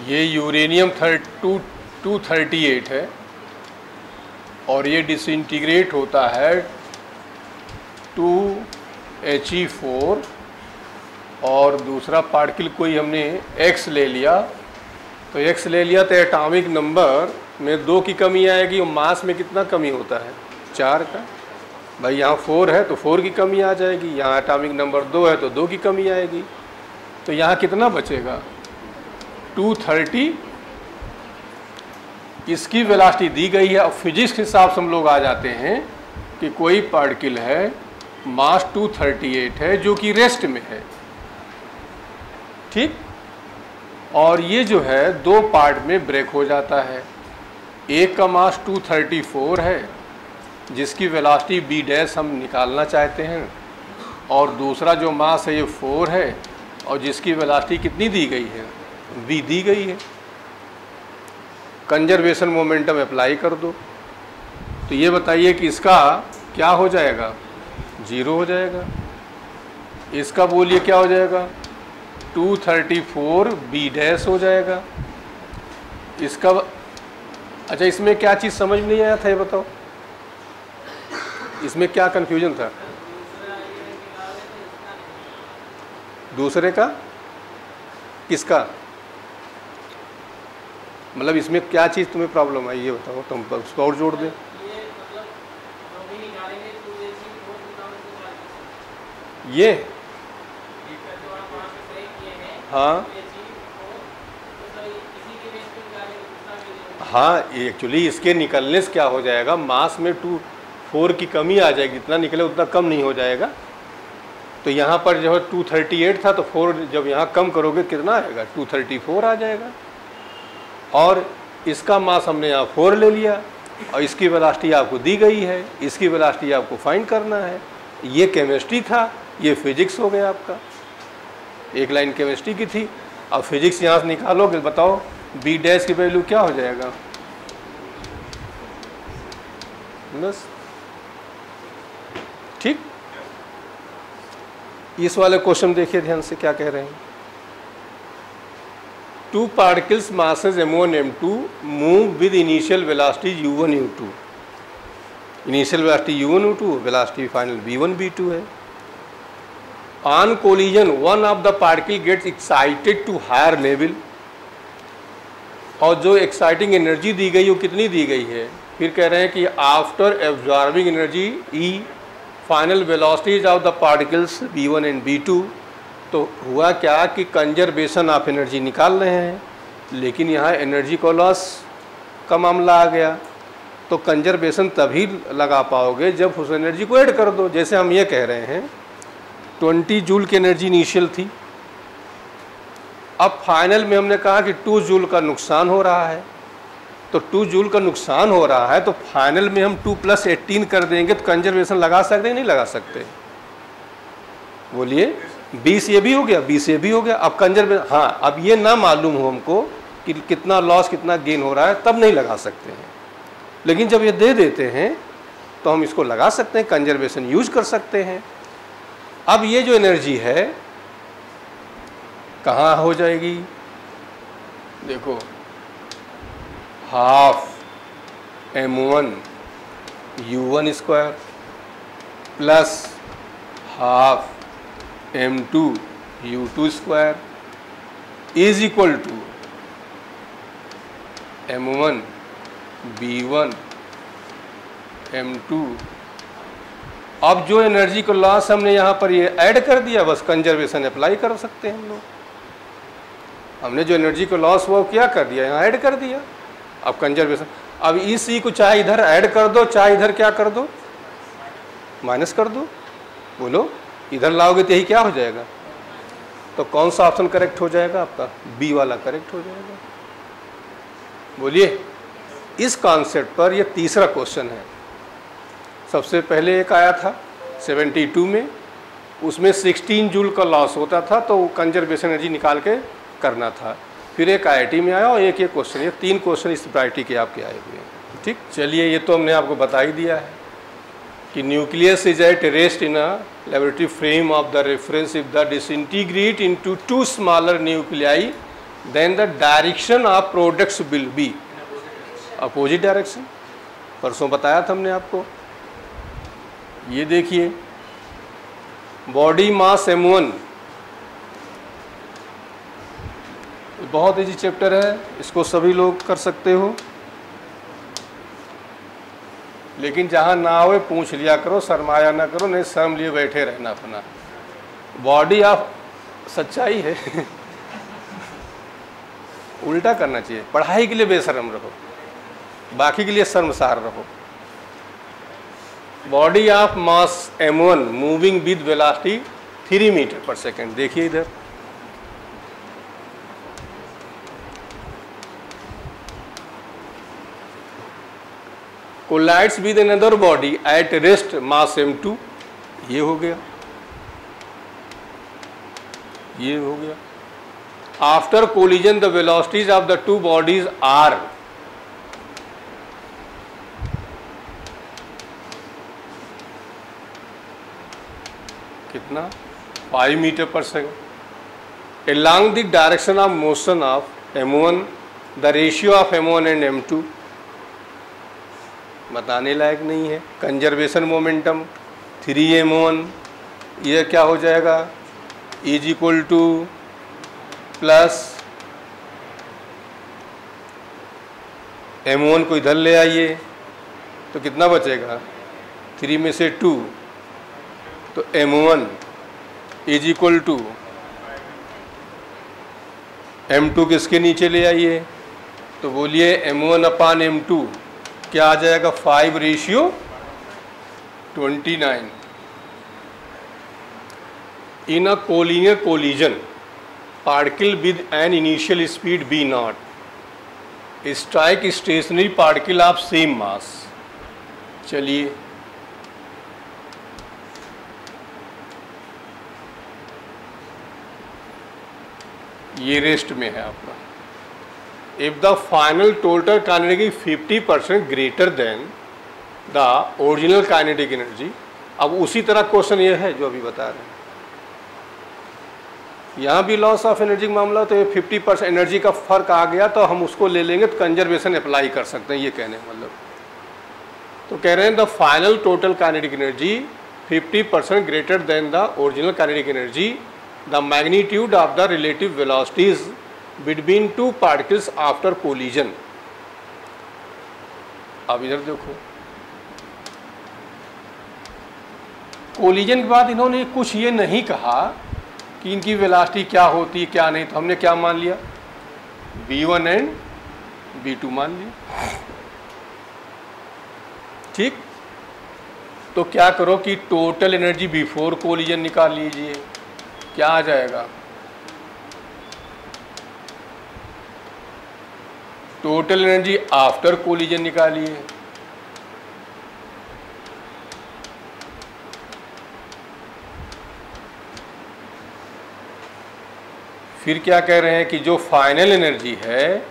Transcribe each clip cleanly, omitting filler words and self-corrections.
ये यूरेनियम 238 है और ये डिसइंटीग्रेट होता है 2He4 और दूसरा पार्टिकल कोई हमने X ले लिया, तो X ले लिया तो एटॉमिक नंबर में 2 की कमी आएगी और मास में कितना कमी होता है 4 का। भाई यहाँ 4 है तो 4 की कमी आ जाएगी, यहाँ एटॉमिक नंबर 2 है तो 2 की कमी आएगी, तो यहाँ कितना बचेगा 230। इसकी वेलोसिटी दी गई है। अब फिजिक्स के हिसाब से हम लोग आ जाते हैं कि कोई पार्टिकल है मास 238 है जो कि रेस्ट में है, ठीक, और ये जो है 2 पार्ट में ब्रेक हो जाता है। एक का मास 234 है जिसकी वेलोसिटी b डैश हम निकालना चाहते हैं, और दूसरा जो मास है ये 4 है और जिसकी वेलोसिटी कितनी दी गई है v दी गई है। कंजर्वेशन मोमेंटम अप्लाई कर दो, तो ये बताइए कि इसका क्या हो जाएगा 0 हो जाएगा, इसका बोलिए क्या हो जाएगा 234 b डैश हो जाएगा इसका। अच्छा, इसमें क्या चीज़ समझ नहीं आया था ये बताओ, इसमें क्या कंफ्यूजन था? दूसरे का किसका, मतलब इसमें क्या चीज़ तुम्हें प्रॉब्लम आई ये बताओ, तुम उसको और जोड़ दें। ये हाँ हाँ, एक्चुअली इसके निकलने से क्या हो जाएगा, मास में 4 की कमी आ जाएगी, जितना निकले उतना कम नहीं हो जाएगा। तो यहाँ पर जो है 238 था तो 4 जब यहाँ कम करोगे कितना आएगा 234 आ जाएगा, और इसका मास हमने यहाँ 4 ले लिया और इसकी वेलोसिटी आपको दी गई है, इसकी वेलोसिटी आपको फाइंड करना है। ये केमिस्ट्री था, ये फिजिक्स हो गया आपका, एक लाइन केमिस्ट्री की थी। अब फिजिक्स यहाँ से निकालोगे, बताओ b डैश की वैल्यू क्या हो जाएगा, बस ठीक। इस वाले क्वेश्चन देखिए ध्यान से क्या कह रहे हैं। 2 particles masses m1 m2 move with initial velocity u1 u2, initial velocity u1 u2, velocity final v1 v2 है। On collision one of the particle gets excited to higher level, और जो एक्साइटिंग एनर्जी दी गई वो कितनी दी गई है, फिर कह रहे हैं कि after absorbing energy E final velocities of the particles v1 and v2। तो हुआ क्या कि कंजर्वेशन ऑफ एनर्जी निकाल रहे हैं, लेकिन यहाँ एनर्जी को लॉस का मामला आ गया, तो कंजर्वेशन तभी लगा पाओगे जब उस एनर्जी को ऐड कर दो। जैसे हम ये कह रहे हैं 20 जूल की एनर्जी इनिशियल थी, अब फाइनल में हमने कहा कि 2 जूल का नुकसान हो रहा है, तो 2 जूल का नुकसान हो रहा है तो फाइनल में हम 2 + 18 कर देंगे, तो कंजर्वेशन लगा सकते हैं नहीं लगा सकते, बोलिए 20 ये भी हो गया 20 ये भी हो गया। अब कंजर्वेशन, हाँ अब ये ना मालूम हो हमको कि कितना लॉस कितना गेन हो रहा है तब नहीं लगा सकते हैं, लेकिन जब ये दे देते हैं तो हम इसको लगा सकते हैं, कंजर्वेशन यूज कर सकते हैं। अब ये जो एनर्जी है कहाँ हो जाएगी, देखो half m1 u1 square plus half m2 u2 square is equal to m1 b1 m2। अब जो एनर्जी को लॉस हमने यहाँ पर ये ऐड कर दिया, बस कंजर्वेशन अप्लाई कर सकते हैं हम लोग। हमने जो एनर्जी को लॉस हुआ क्या कर दिया, यहाँ ऐड कर दिया। अब कंजर्वेशन, अब इस ई को चाहे इधर ऐड कर दो चाहे इधर क्या कर दो माइनस कर दो, बोलो इधर लाओगे तो यही क्या हो जाएगा, तो कौन सा ऑप्शन करेक्ट हो जाएगा आपका, बी वाला करेक्ट हो जाएगा। बोलिए इस कॉन्सेप्ट पर ये तीसरा क्वेश्चन है। सबसे पहले एक आया था 72 में, उसमें 16 जूल का लॉस होता था तो कंजर्वेशन एनर्जी निकाल के करना था। फिर एक IIT में आया और एक ये क्वेश्चन, ये 3 क्वेश्चन इस प्रायोरिटी के आपके आए हुए हैं। ठीक, चलिए ये तो हमने आपको बता ही दिया है कि nucleus is at rest in a laboratory frame of the reference if the disintegrate into 2 smaller nuclei then the direction of products will be opposite direction. परसों बताया था हमने आपको। ये देखिए बॉडी मास m1, बहुत इजी चैप्टर है, इसको सभी लोग कर सकते हो, लेकिन जहाँ ना हो पूछ लिया करो, शर्माया ना करो, नहीं शर्म लिए बैठे रहना अपना। बॉडी ऑफ सच्चाई है उल्टा करना चाहिए। पढ़ाई के लिए बेशर्म रहो, बाकी के लिए शर्मसार रहो। Body of mass m1 moving with velocity 3 metre पर सेकेंड। देखिए इधर collides with another body at rest mass m2। ये हो गया, ये हो गया। After collision the velocities of the two bodies are, कितना 5 मीटर पर second. along the direction of motion of m1 the ratio of m1 and m2 बताने लायक नहीं है। कंजर्वेशन मोमेंटम 3m1, ये क्या हो जाएगा is equal two plus m1 को इधर ले आइए तो कितना बचेगा 3 में से 2, तो m1 is equal to m2 किसके नीचे ले आइए, तो बोलिए m1 अपान m2 क्या आ जाएगा 5:29। In a collinear collision particle with an initial speed v0 strike stationary particle of same mass. चलिए ये रेस्ट में है आपका। If the final total kinetic 50% greater than the original kinetic energy. अब उसी तरह क्वेश्चन ये है जो अभी बता रहे हैं, यहाँ भी लॉस ऑफ एनर्जी का मामला, तो ये 50% एनर्जी का फर्क आ गया तो हम उसको ले लेंगे तो कंजर्वेशन अप्लाई कर सकते हैं, ये कहने मतलब। तो कह रहे हैं the final total kinetic energy 50% greater than the original kinetic energy, the magnitude of the relative velocities between two particles after collision. अब इधर देखो, कोलिजन के बाद इन्होंने कुछ ये नहीं कहा कि इनकी वेलोसिटी क्या होती है क्या नहीं, तो हमने क्या मान लिया v1 एंड v2 मान लिया। ठीक, तो क्या करो कि टोटल एनर्जी बिफोर कोलिजन निकाल लीजिए, क्या आ जाएगा टोटल एनर्जी आफ्टर कोलिजन निकालिए, फिर क्या कह रहे हैं कि जो फाइनल एनर्जी है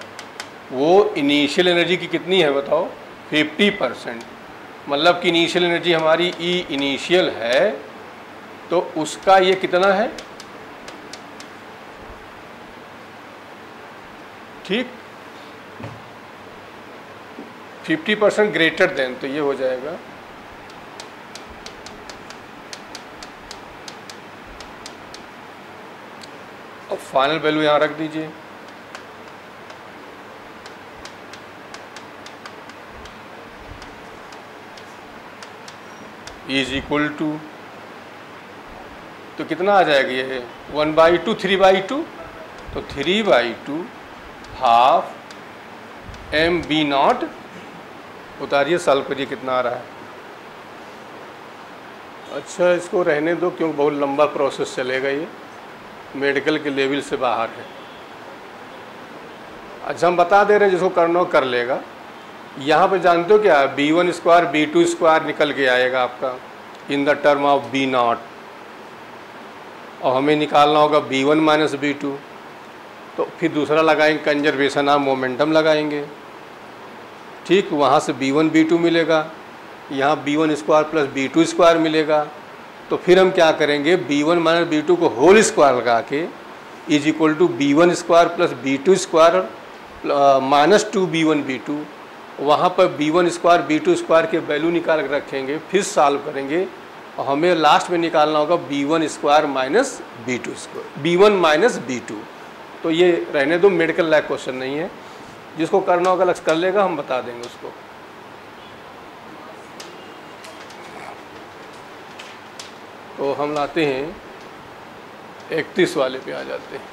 वो इनिशियल एनर्जी की कितनी है बताओ 50%। मतलब कि इनिशियल एनर्जी हमारी ई इनिशियल है तो उसका ये कितना है, ठीक 50% ग्रेटर देन, तो ये हो जाएगा अब फाइनल वैल्यू यहाँ रख दीजिए, इज इक्वल टू, तो कितना आ जाएगा ये 1/2 3/2, तो 3/2 हाफ mv0। उतारिए सॉल्व करिए कितना आ रहा है। अच्छा इसको रहने दो क्योंकि बहुत लंबा प्रोसेस चलेगा, ये मेडिकल के लेवल से बाहर है। अच्छा हम बता दे रहे हैं जिसको करना हो कर लेगा। यहाँ पे जानते हो क्या b1 स्क्वायर b2 स्क्वायर निकल के आएगा आपका in the term of v0, और हमें निकालना होगा b1 माइनस b2, तो फिर दूसरा लगाएंगे कंजर्वेशन ऑफ मोमेंटम लगाएंगे, ठीक वहाँ से b1 b2 मिलेगा, यहाँ b1 square plus b2 square मिलेगा, तो फिर हम क्या करेंगे b1 माइनस b2 को होल स्क्वायर लगा के is equal to B1 square plus B2 square minus 2B1 B2। वहाँ पर B1 स्क्वायर B2 स्क्वायर के वैल्यू निकाल कर रखेंगे, फिर सॉल्व करेंगे और हमें लास्ट में निकालना होगा B1 square minus B2 square, B1 minus B2। तो ये रहने दो, मेडिकल लायक क्वेश्चन नहीं है, जिसको करना होगा लक्ष्य कर लेगा, हम बता देंगे उसको। तो हम लाते हैं 31 वाले पे आ जाते हैं।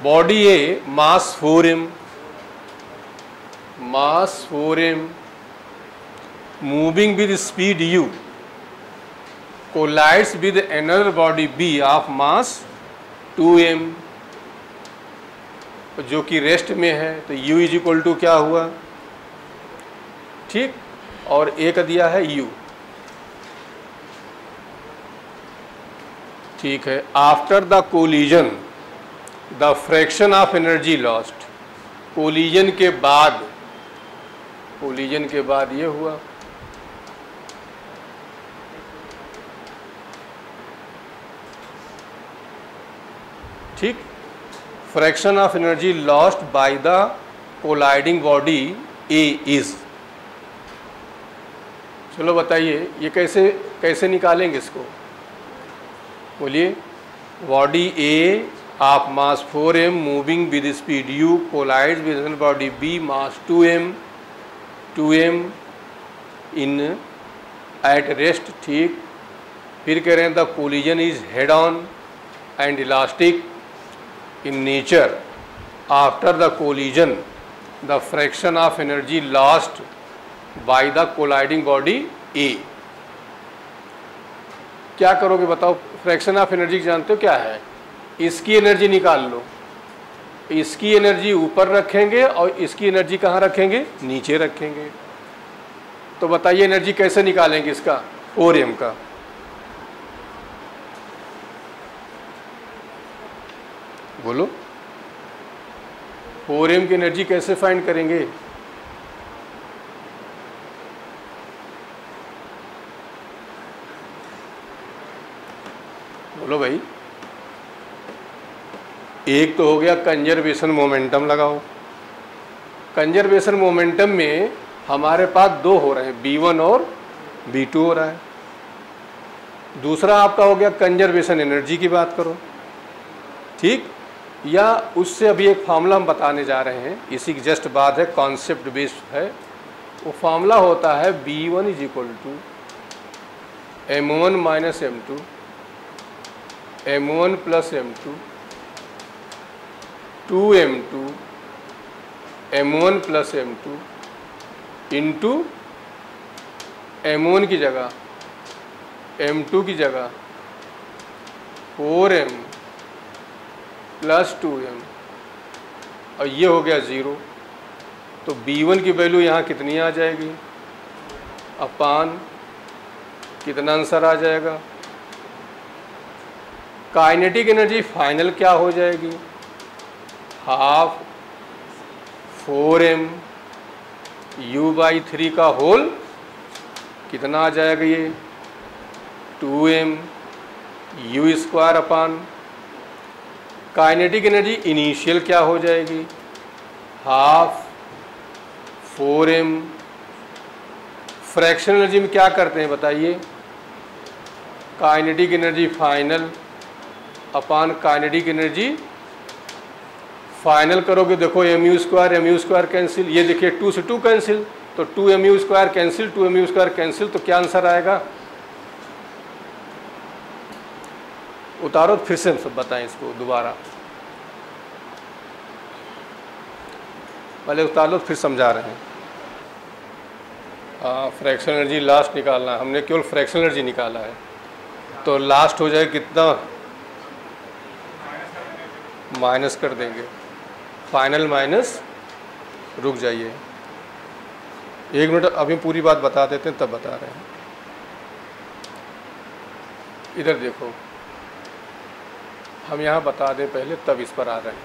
Body A mass 4m, mass 4m moving with speed u collides with another body b of mass 2m, जो कि रेस्ट में है। तो u इज इक्वल टू क्या हुआ, ठीक, और a का दिया है u, ठीक है। After the collision the fraction of energy lost, collision के बाद, कोलिजन के बाद ये हुआ, ठीक, fraction of energy lost by the colliding body A is. चलो बताइए ये कैसे कैसे निकालेंगे इसको, बोलिए। Body A of mass 4m moving with speed u collides with another body b mass 2m in at rest, ठीक। फिर कह रहे हैं the collision is head on and elastic in nature. After the collision the fraction of energy lost by the colliding body A. क्या करोगे बताओ, fraction of energy जानते हो क्या है, इसकी एनर्जी निकाल लो, इसकी एनर्जी ऊपर रखेंगे और इसकी एनर्जी कहाँ रखेंगे, नीचे रखेंगे। तो बताइए एनर्जी कैसे निकालेंगे इसका, 4m का, बोलो 4m की एनर्जी कैसे फाइंड करेंगे, बोलो भाई। एक तो हो गया कंजर्वेशन मोमेंटम लगाओ, कंजर्वेशन मोमेंटम में हमारे पास दो हो रहे हैं, B1 और B2 हो रहा है। दूसरा आपका हो गया कंजर्वेशन एनर्जी की बात करो, ठीक, या उससे अभी एक फार्मूला हम बताने जा रहे हैं, इसी की जस्ट बात है, कॉन्सेप्ट बेस्ड है। वो फार्मूला होता है B1 is equal to M1 minus M2 M1 plus M2 2M2 M1 plus M2 into M1 की जगह M2 की जगह 4M प्लस 2M, और ये हो गया 0। तो B1 की वैल्यू यहाँ कितनी आ जाएगी, अपान कितना आंसर आ जाएगा, काइनेटिक एनर्जी फाइनल क्या हो जाएगी, हाफ 4m u/3 का होल कितना आ जाएगा, ये 2m u square upon kinetic energy initial क्या हो जाएगी, हाफ 4m। फ्रैक्शन एनर्जी में क्या करते हैं बताइए, काइनेटिक एनर्जी फाइनल अपान काइनेटिक एनर्जी फाइनल करोगे, देखो mu स्क्वायर कैंसिल, ये देखिए 2 से 2 कैंसिल, तो 2mu square cancel, 2mu square cancel, तो क्या आंसर आएगा, उतारो फिर से हम सब बताएं इसको दोबारा, पहले उतार लो फिर समझा रहे हैं। फ्रैक्शन एनर्जी लास्ट निकालना है, हमने केवल फ्रैक्शन एनर्जी निकाला है, तो लास्ट हो जाए कितना, माइनस कर देंगे, फाइनल माइनस, रुक जाइए 1 मिनट, अभी पूरी बात बता देते हैं तब बता रहे हैं। इधर देखो, हम यहाँ बता दें पहले तब इस पर आ रहे हैं।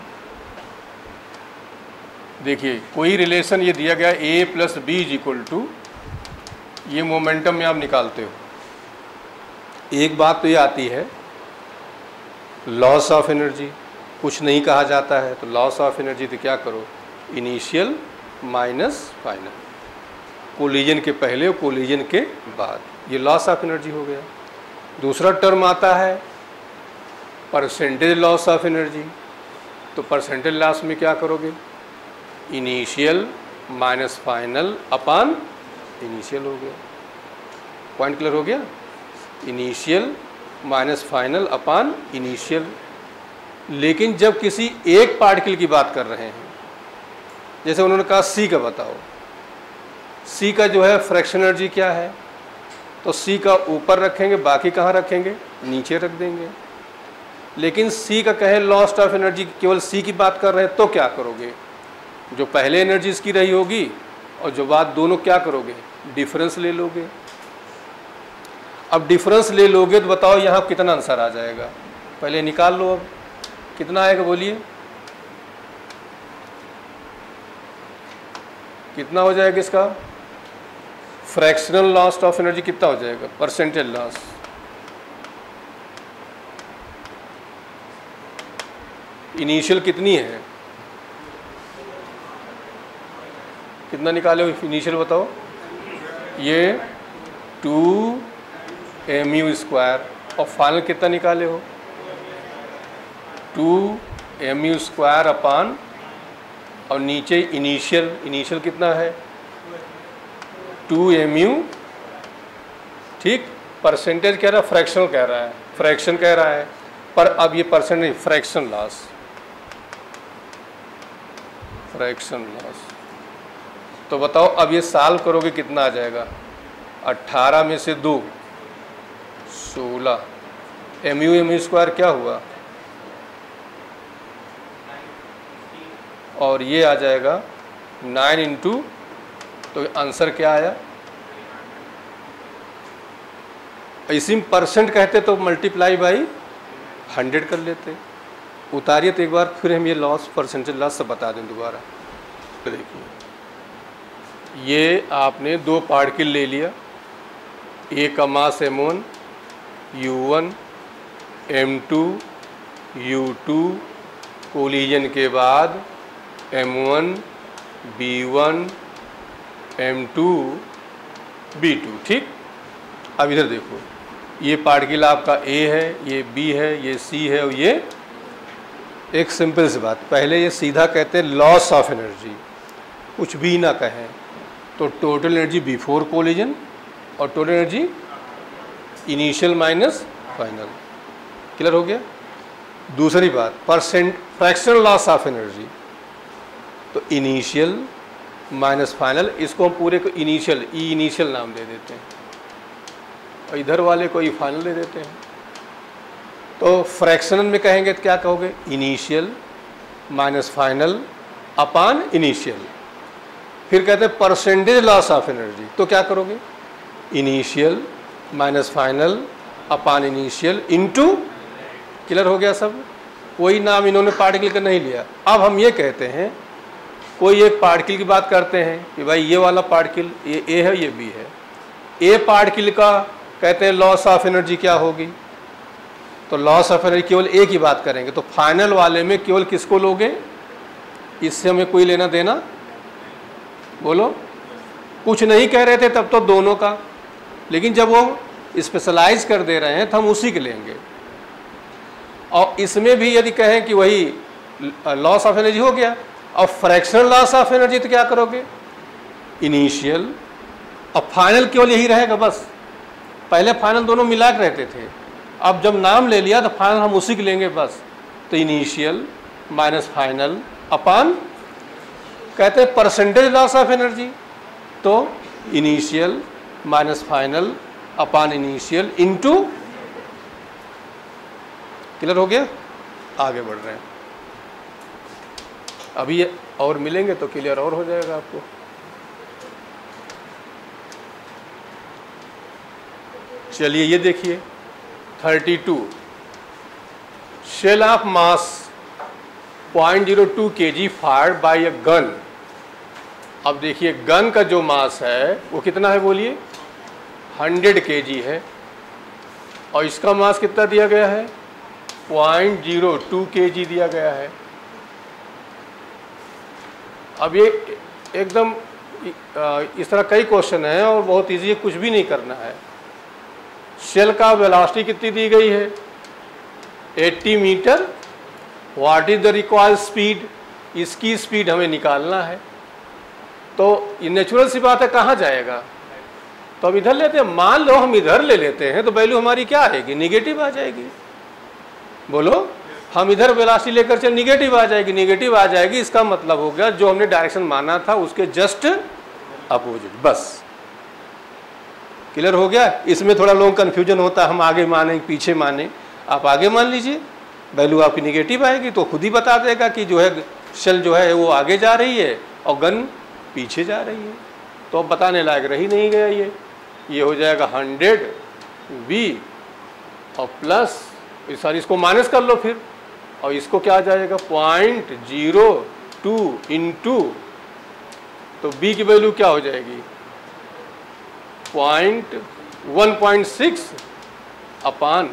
देखिए कोई रिलेशन ये दिया गया a plus B is equal to, ये मोमेंटम में आप निकालते हो। एक बात तो ये आती है लॉस ऑफ एनर्जी कुछ नहीं कहा जाता है, तो लॉस ऑफ एनर्जी तो क्या करो, इनिशियल माइनस फाइनल, कोलिजन के पहले और कोलिजन के बाद, ये लॉस ऑफ एनर्जी हो गया। दूसरा टर्म आता है परसेंटेज लॉस ऑफ एनर्जी, तो परसेंटेज लॉस में क्या करोगे, इनिशियल माइनस फाइनल अपान इनिशियल हो गया। पॉइंट क्लियर हो गया, इनिशियल माइनस फाइनल अपान इनिशियल। लेकिन जब किसी एक पार्टिकल की बात कर रहे हैं, जैसे उन्होंने कहा सी का बताओ, सी का जो है फ्रैक्शन एनर्जी क्या है, तो सी का ऊपर रखेंगे, बाकी कहाँ रखेंगे, नीचे रख देंगे। लेकिन सी का कहे लॉस्ट ऑफ एनर्जी, केवल सी की बात कर रहे हैं, तो क्या करोगे, जो पहले एनर्जी इसकी रही होगी और जो बाद, दोनों क्या करोगे, डिफरेंस ले लोगे। अब डिफरेंस ले लोगे तो बताओ यहाँ कितना आंसर आ जाएगा, पहले निकाल लो। अब कितना आएगा बोलिए, कितना हो जाएगा इसका, फ्रैक्शनल लॉस ऑफ एनर्जी कितना हो जाएगा, परसेंटेज लॉस, इनिशियल कितनी है, कितना निकाले हो इनिशियल बताओ, ये 2mu², और फाइनल कितना निकाले हो, 2mu² अपान, और नीचे इनिशियल कितना है 2mu, ठीक। परसेंटेज कह रहा है, फ्रैक्शनल कह रहा है, फ्रैक्शन कह रहा है, पर अब ये परसेंट नहीं, फ्रैक्शन लॉस, फ्रैक्शन लॉस। तो बताओ अब ये सॉल्व करोगे कितना आ जाएगा, 18 में से 2 16, mu² क्या हुआ, और ये आ जाएगा 9 इंटू, तो आंसर क्या आया, इसी में परसेंट कहते तो मल्टीप्लाई बाई 100 कर लेते। उतारिए तो एक बार फिर हम ये लॉस, परसेंटेज लॉस से बता दें दोबारा। तो देखिए ये आपने 2 पार्टिकल ले लिया, ए का मास m1, u1, m2, u2, collision के बाद m1, b1, m2, b2, ठीक। अब इधर देखो, ये पार्टिकल आपका A है, ये B है, ये C है, और ये एक सिंपल सी बात, पहले ये सीधा कहते हैं लॉस ऑफ एनर्जी, कुछ भी ना कहें, तो टोटल एनर्जी बिफोर कोलिजन और total energy initial minus final. Clear हो गया। दूसरी बात, फ्रैक्शनल लॉस ऑफ एनर्जी, तो इनिशियल माइनस फाइनल, इसको हम पूरे को इनिशियल, ई इनिशियल नाम दे देते हैं, और इधर वाले को ई फाइनल दे देते हैं। तो फ्रैक्शनल में कहेंगे तो क्या कहोगे, इनिशियल माइनस फाइनल अपान इनिशियल। फिर कहते हैं परसेंटेज लॉस ऑफ एनर्जी, तो क्या करोगे, इनिशियल माइनस फाइनल अपान इनिशियल इनटू। क्लियर हो गया सब। कोई नाम इन्होंने पार्टिकल का नहीं लिया। अब हम ये कहते हैं, कोई एक पार्टिकल की बात करते हैं कि भाई ये वाला पार्टिकल, ये ए है, ये बी है, ए पार्टिकल का कहते हैं लॉस ऑफ एनर्जी क्या होगी, तो लॉस ऑफ एनर्जी केवल ए की बात करेंगे, तो फाइनल वाले में केवल किसको लोगे, इससे हमें कोई लेना देना, बोलो। कुछ नहीं कह रहे थे तब तो दोनों का, लेकिन जब वो स्पेशलाइज कर दे रहे हैं तो हम उसी के लेंगे। और इसमें भी यदि कहें कि वही लॉस ऑफ एनर्जी हो गया, और फ्रैक्शनल लॉस ऑफ एनर्जी तो क्या करोगे, इनिशियल, अब फाइनल केवल यही रहेगा बस। पहले फाइनल दोनों मिला के रहते थे, अब जब नाम ले लिया तो फाइनल हम उसी के लेंगे बस। तो इनिशियल माइनस फाइनल अपान, कहते हैं परसेंटेज लॉस ऑफ एनर्जी, तो इनिशियल माइनस फाइनल अपान इनिशियल इनटू। क्लियर हो गया। आगे बढ़ रहे हैं, अभी और मिलेंगे तो क्लियर और हो जाएगा आपको। चलिए ये देखिए 32 shell of mass 0.02 kg fired by a gun. अब देखिए गन का जो मास है वो कितना है बोलिए, 100 kg है, और इसका मास कितना दिया गया है 0.02 kg दिया गया है। अब ये एकदम इस तरह कई क्वेश्चन हैं और बहुत इजी है, कुछ भी नहीं करना है। शेल का वेलोसिटी कितनी दी गई है? 80 metre. What is the required speed? इसकी स्पीड हमें निकालना है। तो ये नेचुरल सी बात है, कहाँ जाएगा? तो अब इधर लेते हैं। मान लो हम इधर ले लेते हैं तो वैल्यू हमारी क्या आएगी? निगेटिव आ जाएगी। बोलो, हम इधर वेलोसिटी लेकर चल, निगेटिव आ जाएगी। निगेटिव आ जाएगी, इसका मतलब हो गया जो हमने डायरेक्शन माना था उसके जस्ट अपोजिट। बस क्लियर हो गया। इसमें थोड़ा लोगों को कन्फ्यूजन होता है, हम आगे माने पीछे माने। आप आगे मान लीजिए, वैल्यू आपकी निगेटिव आएगी तो खुद ही बता देगा कि जो है शेल जो है वो आगे जा रही है और गन पीछे जा रही है। तो अब बताने लायक रही नहीं गया ये हो जाएगा 100 V और प्लस सॉरी इसको माइनस कर लो फिर, और इसको क्या आ जाएगा 0.02 इंटू, तो B की वैल्यू क्या हो जाएगी 1.6 अपान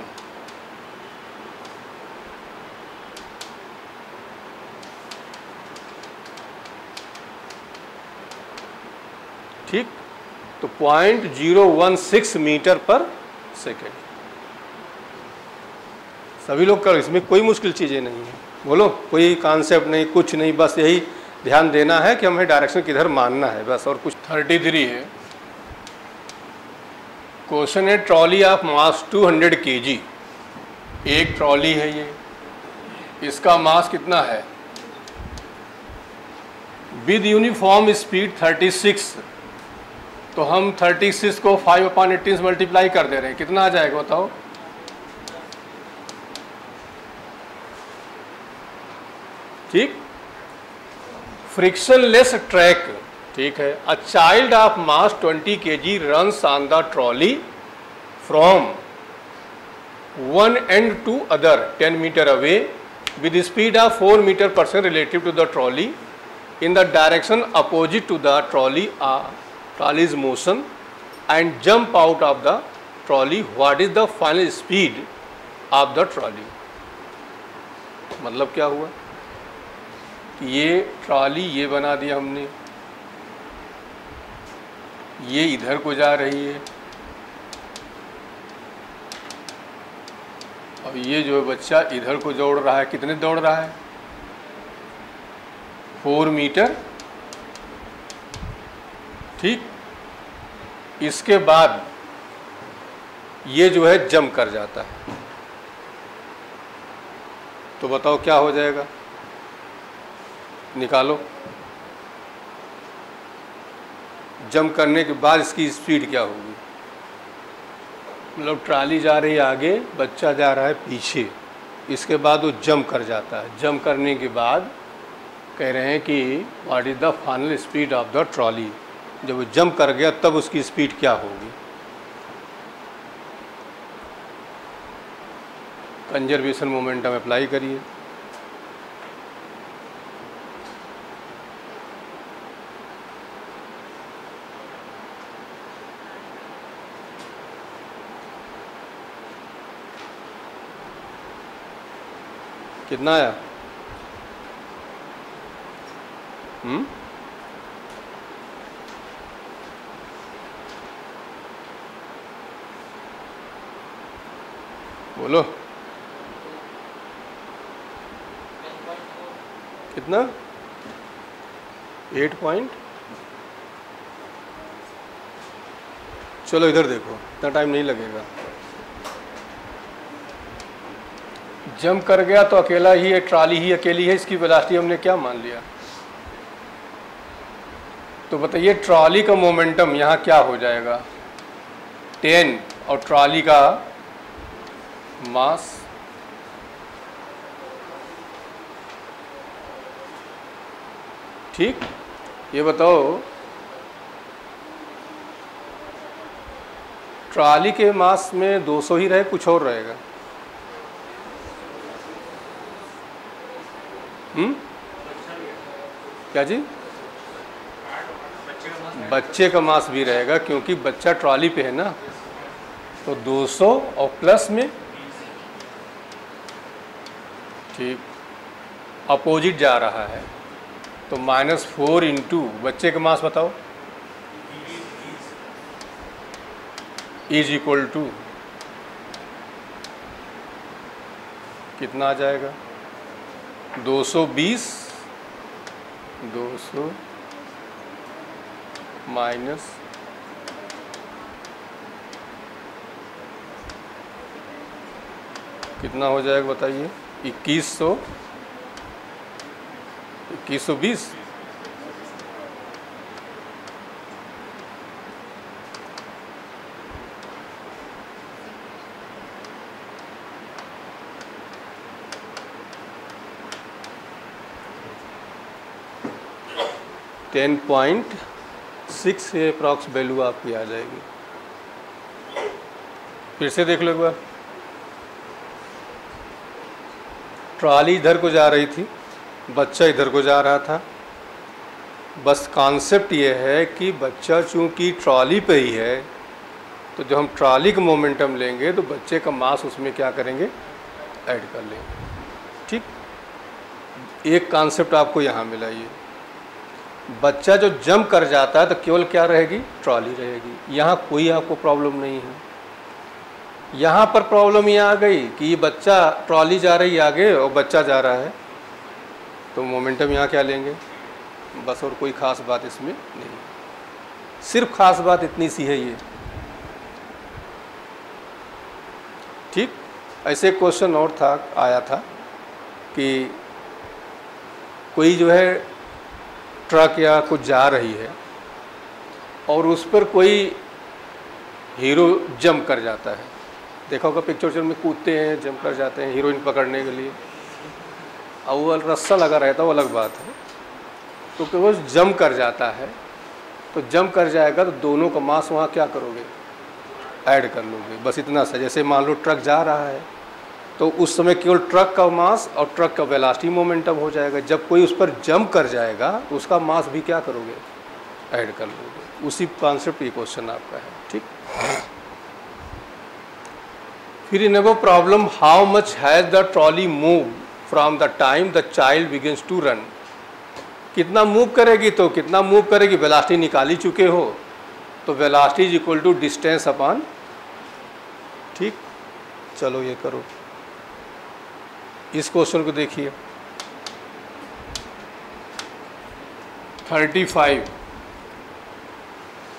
ठीक, तो 0.016 मीटर पर सेकेंड। सभी लोग करो, इसमें कोई मुश्किल चीज़ें नहीं है। बोलो, कोई कॉन्सेप्ट नहीं, कुछ नहीं, बस यही ध्यान देना है कि हमें डायरेक्शन किधर मानना है बस, और कुछ। 33 है क्वेश्चन है, ट्रॉली ऑफ मास 200 kg। एक ट्रॉली है ये, इसका मास कितना है? विद यूनिफॉर्म स्पीड 36, तो हम 36 को 5/18 से मल्टीप्लाई कर दे रहे हैं, कितना आ जाएगा बताओ? ठीक, फ्रिक्शनलेस ट्रैक, ठीक है। A child of mass 20 kg runs on the trolley from one end to other 10 meter away with the speed of 4 meter per second relative to the trolley in the direction opposite to the trolley's motion and jump out of the trolley. What is the final speed of the trolley? मतलब क्या हुआ कि ये trolley ये बना दिया हमने, ये इधर को जा रही है और ये जो बच्चा इधर को दौड़ रहा है, कितने दौड़ रहा है 4 मीटर, ठीक। इसके बाद ये जो है जंप कर जाता है, तो बताओ क्या हो जाएगा, निकालो। जंप करने के बाद इसकी स्पीड क्या होगी? मतलब ट्राली जा रही है आगे, बच्चा जा रहा है पीछे, इसके बाद वो जंप कर जाता है। जंप करने के बाद कह रहे हैं कि what is the final speed of the trolley. जब वो जंप कर गया तब उसकी स्पीड क्या होगी? कंजर्वेशन मोमेंटम अप्लाई करिए। कितना आया? बोलो कितना? 8 पॉइंट। चलो इधर देखो, इतना टाइम नहीं लगेगा। जंप कर गया तो अकेला ही है, ट्राली ही अकेली है, इसकी वेलोसिटी हमने क्या मान लिया? तो बताइए ट्राली का मोमेंटम यहाँ क्या हो जाएगा 10 और ट्राली का मास ठीक। ये बताओ ट्राली के मास में 200 ही रहे, कुछ और रहेगा? क्या जी? बच्चे का मास भी रहेगा क्योंकि बच्चा ट्रॉली पे है ना, तो 200 और प्लस में ठीक, अपोजिट जा रहा है, तो -4 इंटू बच्चे का मास बताओ, इज इक्वल टू कितना आ जाएगा, 220 200 माइनस कितना हो जाएगा बताइए, 2120। टेन 10.6 से अप्रॉक्स वैल्यू आपकी आ जाएगी। फिर से देख लो एक बार, ट्रॉली इधर को जा रही थी, बच्चा इधर को जा रहा था। बस कॉन्सेप्ट ये है कि बच्चा चूंकि ट्रॉली पे ही है, तो जब हम ट्रॉली का मोमेंटम लेंगे तो बच्चे का मास उसमें क्या करेंगे, ऐड कर लेंगे। ठीक, एक कॉन्सेप्ट आपको यहाँ मिला। ये बच्चा जो जंप कर जाता है तो केवल क्या रहेगी, ट्रॉली रहेगी। यहाँ कोई आपको प्रॉब्लम नहीं है। यहाँ पर प्रॉब्लम ये आ गई कि ये बच्चा, ट्रॉली जा रही है आगे और बच्चा जा रहा है, तो मोमेंटम यहाँ क्या लेंगे, बस। और कोई ख़ास बात इसमें नहीं, सिर्फ ख़ास बात इतनी सी है ये। ठीक, ऐसे क्वेश्चन और था, आया था कि कोई जो है ट्रक या कुछ जा रही है और उस पर कोई हीरो जंप कर जाता है। देखा होगा पिक्चर में कूदते हैं, जंप कर जाते हैं हीरोइन पकड़ने के लिए, और वो रस्सा लगा रहता है, वो अलग बात है। तो केवल जंप कर जाता है, तो जंप कर जाएगा तो दोनों का मास वहाँ क्या करोगे, ऐड कर लोगे। बस इतना सा। जैसे मान लो ट्रक जा रहा है तो उस समय केवल ट्रक का मास और ट्रक का वेलोसिटी मोमेंटम हो जाएगा। जब कोई उस पर जंप कर जाएगा उसका मास भी क्या करोगे, ऐड कर लोगे। उसी कॉन्सेप्ट ये क्वेश्चन आपका है। ठीक, फिर in above problem how much has the trolley move from the time the child begins to run. कितना मूव करेगी, तो कितना मूव करेगी, वेलोसिटी निकाल ही चुके हो, तो velocity is equal to distance upon. ठीक, चलो ये करो। इस क्वेश्चन को देखिए, 35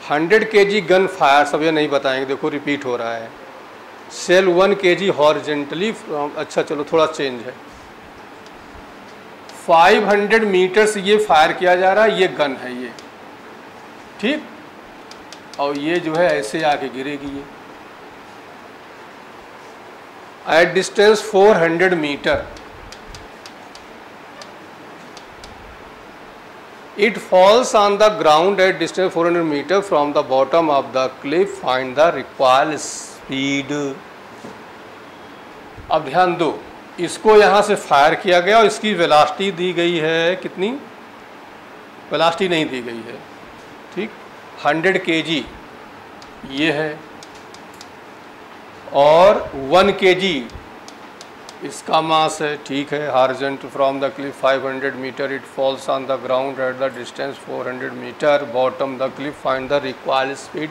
100 kg गन फायर, सब ये नहीं बताएंगे, देखो रिपीट हो रहा है। सेल 1 kg हॉरिजेंटली फ्रॉम, अच्छा चलो थोड़ा चेंज है, 500 मीटर से ये फायर किया जा रहा है, ये गन है ये। ठीक, और ये जो है ऐसे आके गिरेगी ये at distance 400 meter. It falls on the ground at distance 400 meter from the bottom of the cliff. Find the required speed. अब ध्यान दो, इसको यहाँ से फायर किया गया और इसकी वेलोसिटी दी गई है कितनी, वेलोसिटी नहीं दी गई है। ठीक, 100 kg ये है और 1 kg इसका मास है। ठीक है, horizontal from the cliff 500 metre, it falls on the ground at the distance 400 metre, bottom the cliff, find the required speed.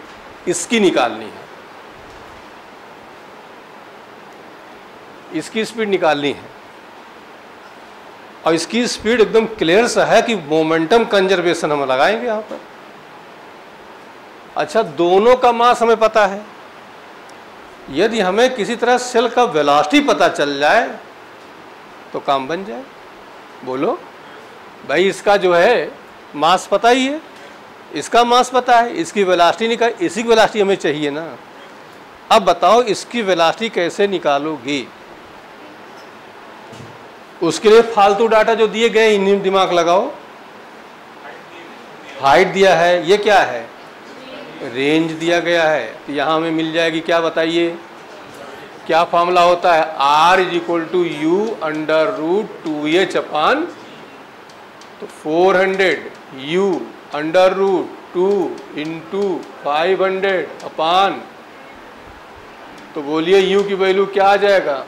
इसकी निकालनी है, इसकी स्पीड निकालनी है। और इसकी स्पीड एकदम क्लियर सा है कि मोमेंटम कंजर्वेशन हम लगाएंगे यहाँ पर। अच्छा, दोनों का मास हमें पता है। यदि हमें किसी तरह सेल का वेलोसिटी पता चल जाए तो काम बन जाए। बोलो भाई, इसका जो है मास पता ही है, इसका मास पता है, इसकी वेलोसिटी निकाल, इसी की वेलोसिटी हमें चाहिए ना। अब बताओ इसकी वेलोसिटी कैसे निकालोगे, उसके लिए फालतू डाटा जो दिए गए इन्हीं दिमाग लगाओ। हाइट दिया है, ये क्या है, रेंज दिया गया है, तो यहाँ हमें मिल जाएगी क्या, बताइए क्या फॉर्मूला होता है, R is equal to u under root 2h upon, तो 400 u under root 2 into 500 upon, तो बोलिए u की वैल्यू क्या आ जाएगा,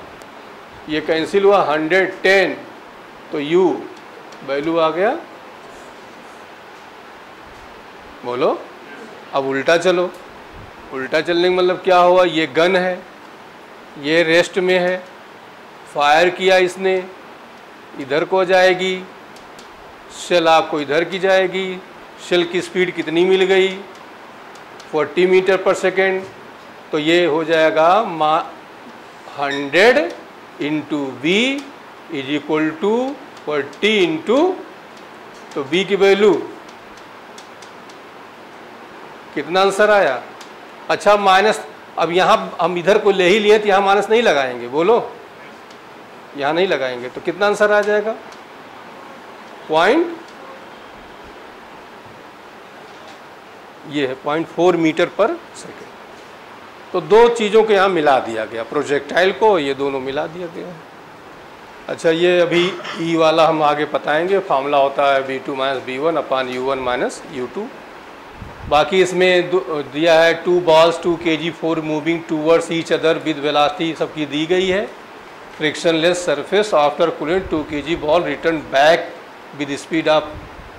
ये कैंसिल हुआ 110, तो u वैल्यू आ गया, बोलो। अब उल्टा चलो, उल्टा चलने का मतलब क्या हुआ, ये गन है, ये रेस्ट में है, फायर किया इसने, इधर को जाएगी, शेल आपको इधर की जाएगी, शेल की स्पीड कितनी मिल गई 40 मीटर पर सेकेंड, तो ये हो जाएगा 100 into V is equal to 40 into, तो बी की वैल्यू कितना आंसर आया। अच्छा माइनस, अब यहाँ हम इधर को ले ही लिए तो यहाँ माइनस नहीं लगाएंगे, बोलो, यहाँ नहीं लगाएंगे, तो कितना आंसर आ जाएगा, ये है 0.4 मीटर पर सेकेंड। तो दो चीज़ों को यहाँ मिला दिया गया, प्रोजेक्टाइल को, ये दोनों मिला दिया गया। अच्छा ये अभी ई वाला हम आगे बताएंगे, फार्मूला होता है v2 माइनस v1 अपान u1 माइनस u2। बाकी इसमें दिया है 2 balls 2 kg for moving towards each other with velocity सबकी दी गई है। Frictionless surface after cooling 2 kg ball return back with speed of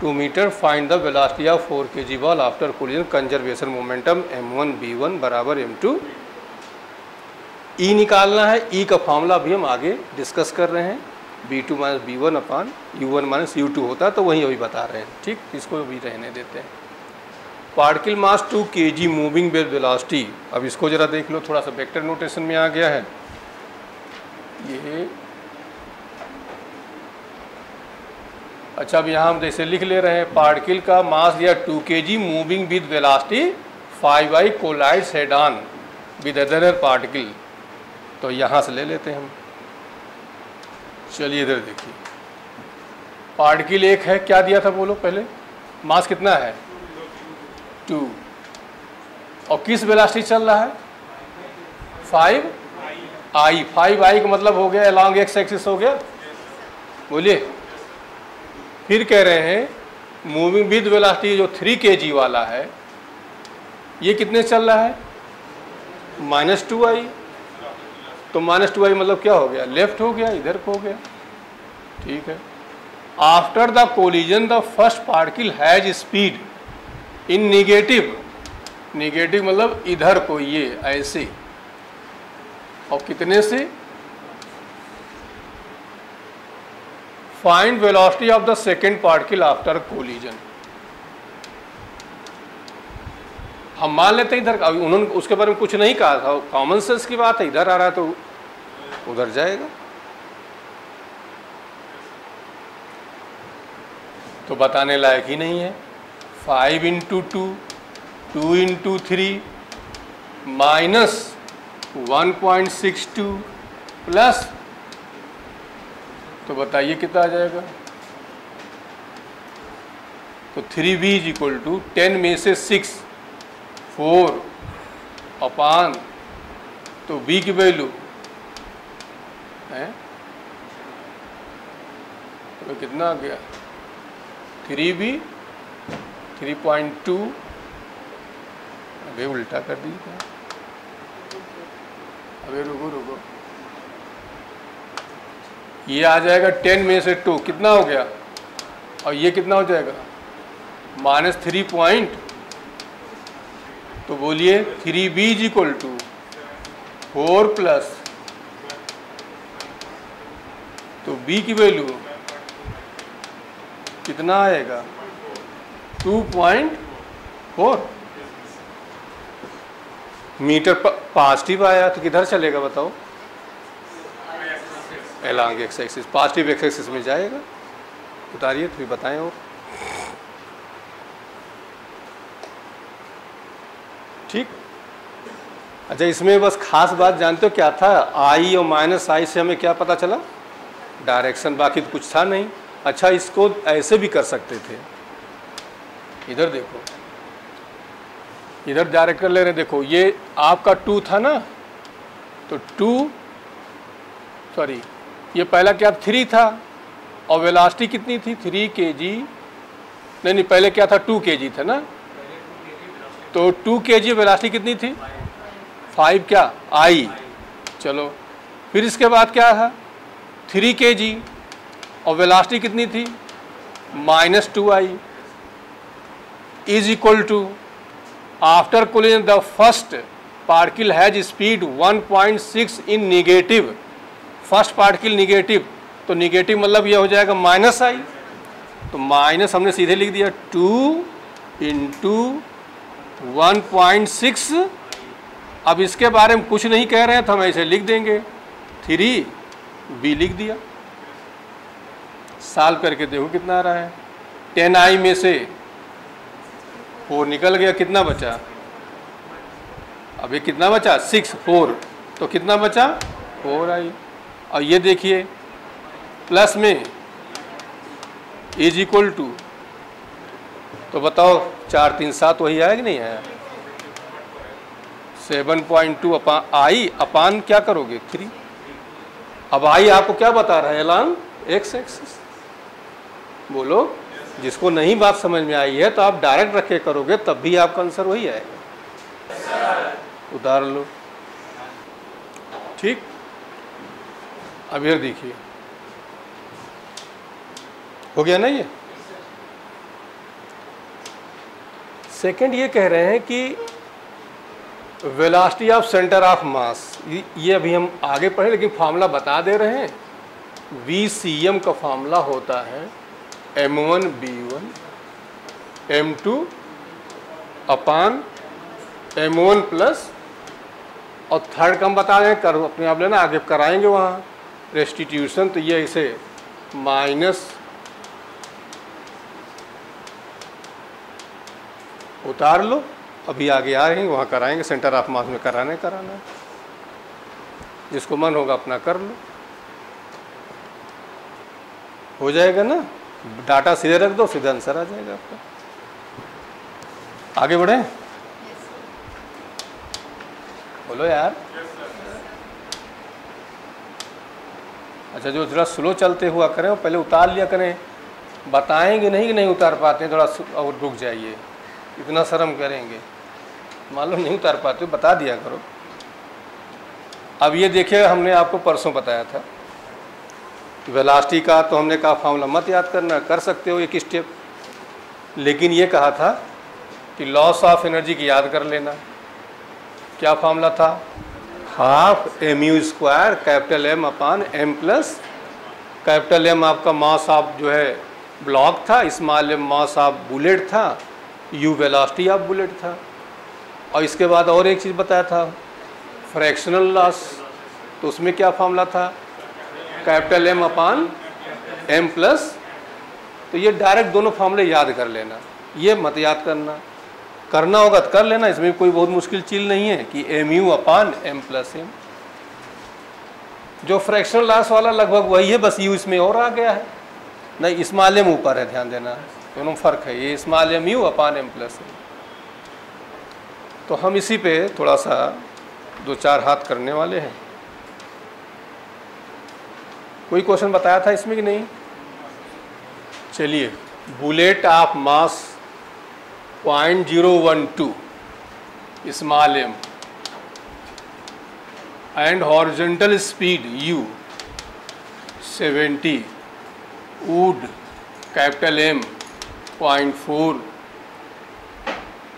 2 metre, find the velocity of 4 kg ball after cooling, conservation momentum m1 v1 बराबर m2। ई निकालना है, ई का formula भी हम आगे डिस्कस कर रहे हैं, v2 माइनस v1 अपान u1 माइनस u2 होता है, तो वही अभी बता रहे हैं, ठीक, इसको भी रहने देते हैं। Particle mass 2 kg moving with velocity, अब इसको जरा देख लो, थोड़ा सा वेक्टर नोटेशन में आ गया है ये। अच्छा अब यहाँ हम जैसे लिख ले रहे हैं, पार्टिकल का मास दिया 2 kg moving with velocity 5i collides head on with other particle, तो यहाँ से ले लेते हैं हम। चलिए इधर देखिए, पार्टिकल एक है, क्या दिया था बोलो पहले, मास कितना है 2, और किस वेलोसिटी चल रहा है 5i, 5i का मतलब हो गया अलॉन्ग एक्स एक्सिस हो गया, बोलिए। फिर कह रहे हैं मूविंग विद वेलोसिटी जो 3 kg वाला है, ये कितने चल रहा है -2i, तो -2i मतलब क्या हो गया, लेफ्ट हो गया, इधर को हो गया, ठीक है। After the collision the first particle has speed in negative, negative मतलब इधर को, ये ऐसे, और कितने से, find velocity of the second particle after collision. हम मान लेते हैं इधर, उन्होंने उसके बारे में कुछ नहीं कहा था, कॉमन सेंस की बात है, इधर आ रहा है तो उधर जाएगा, तो बताने लायक ही नहीं है। 5 इंटू 2, 2 इंटू 3 माइनस 1.62 प्लस, तो बताइए कितना आ जाएगा, तो 3b इज इक्वल टू 10 में से 6 4 अपान, तो b की वैल्यू है, तो कितना आ गया 3b 3.2, अबे उल्टा कर दी, अबे रुको, ये आ जाएगा 10 में से 2, कितना हो गया, और ये कितना हो जाएगा -3 पॉइंट, तो बोलिए 3b is equal to 4 plus, तो b की वैल्यू कितना आएगा 2.4 मीटर पर। पॉजिटिव आया तो किधर चलेगा बताओ, along x axis, positive x axis में जाएगा। उतारिए फिर बताएं। और ठीक, अच्छा इसमें बस खास बात जानते हो क्या था, आई और -i से हमें क्या पता चला, डायरेक्शन, बाकी तो कुछ था नहीं। अच्छा इसको ऐसे भी कर सकते थे, इधर देखो, इधर डायरेक्ट कर ले रहे हैं, देखो ये आपका 2 था ना, तो 2 सॉरी ये पहला क्या 3 था, और वेलोसिटी कितनी थी 3 kg, नहीं पहले क्या था 2 kg था ना, तो 2 kg वेलोसिटी कितनी थी 5 क्या i, चलो फिर इसके बाद क्या था 3 kg और वेलोसिटी कितनी थी -2i is equal to after collision the first particle has speed 1.6 in negative, first particle negative, तो निगेटिव मतलब यह हो जाएगा -i, तो माइनस हमने सीधे लिख दिया 2 × 1.6। अब इसके बारे में कुछ नहीं कह रहे हैं तो हम ऐसे लिख देंगे 3b लिख दिया। सॉल्व करके देखो कितना आ रहा है। 10i में से 4 निकल गया, कितना बचा? अभी कितना बचा? 6 4, तो कितना बचा? 4i। और ये देखिए प्लस में इज इक्वल टू, तो बताओ 4 3 7 वही आया कि नहीं आया? 7.2 i अपान क्या करोगे 3। अब i आपको क्या बता रहा है? Along x axis. बोलो, जिसको नहीं बात समझ में आई है तो आप डायरेक्ट रख के करोगे तब भी आपका आंसर वही आएगा। उदाहरण लो, ठीक। अब ये देखिए, हो गया ना ये। सेकंड ये कह रहे हैं कि velocity of centre of mass, ये अभी हम आगे पढ़े लेकिन फार्मूला बता दे रहे हैं। VCM का फार्मूला होता है m1 b1 m2 अपान m1 प्लस, और थर्ड का हम बता दें, कर अपने आप लेना, आगे कराएंगे वहाँ रेस्टिट्यूशन, तो ये इसे माइनस उतार लो, अभी आगे आ रहे हैं वहाँ कराएंगे, सेंटर ऑफ मास में कराना है, जिसको मन होगा अपना कर लो, हो जाएगा ना। डाटा सीधे रख दो, सीधा आंसर आ जाएगा आपका। आगे बढ़े, बोलो यार। अच्छा, जो थोड़ा स्लो चलते हुआ करें वो पहले उतार लिया करें, बताएंगे नहीं कि नहीं उतार पाते, थोड़ा और रुक जाइए, इतना शर्म करेंगे, मालूम नहीं उतार पाते बता दिया करो। अब ये देखिए, हमने आपको परसों बताया था वेलोसिटी का, तो हमने कहा फार्मूला मत याद करना, कर सकते हो एक स्टेप, लेकिन ये कहा था कि लॉस ऑफ एनर्जी की याद कर लेना। क्या फार्मूला था? हाफ mu² कैपिटल M अपान M प्लस, कैपिटल M आपका मास ऑफ जो है ब्लॉक था, small m mass of bullet था, u वेलोसिटी ऑफ बुलेट था। और इसके बाद और एक चीज़ बताया था, फ्रैक्शनल लॉस, तो उसमें क्या फार्मूला था? कैपिटल M अपान M प्लस। तो ये डायरेक्ट दोनों फार्मूले याद कर लेना, ये मत याद करना, करना होगा तो कर लेना, इसमें कोई बहुत मुश्किल चीज़ नहीं है कि mu अपान M प्लस M। जो फ्रैक्शनल लॉस वाला लगभग वही है, बस u इसमें और आ गया है, नहीं स्मॉल m ऊपर है, ध्यान देना, दोनों फर्क है, ये स्मॉल mu अपान M प्लस M। तो हम इसी पे थोड़ा सा 2-4 हाथ करने वाले हैं। कोई क्वेश्चन बताया था इसमें कि नहीं? चलिए, bullet of mass 0.012 small m and horizontal speed u 70 would capital M 0.4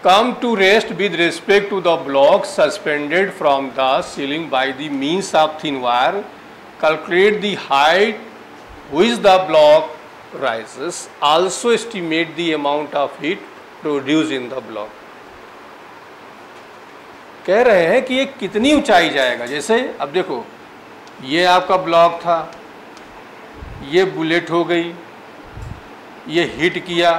come to rest with respect to the block suspended from the ceiling by the means of thin wire. Calculate the height which the block rises. Also estimate the amount of heat produced in the block. कह रहे हैं कि ये कितनी ऊंचाई जाएगा। जैसे अब देखो, ये आपका ब्लॉक था, ये बुलेट हो गई, ये हिट किया,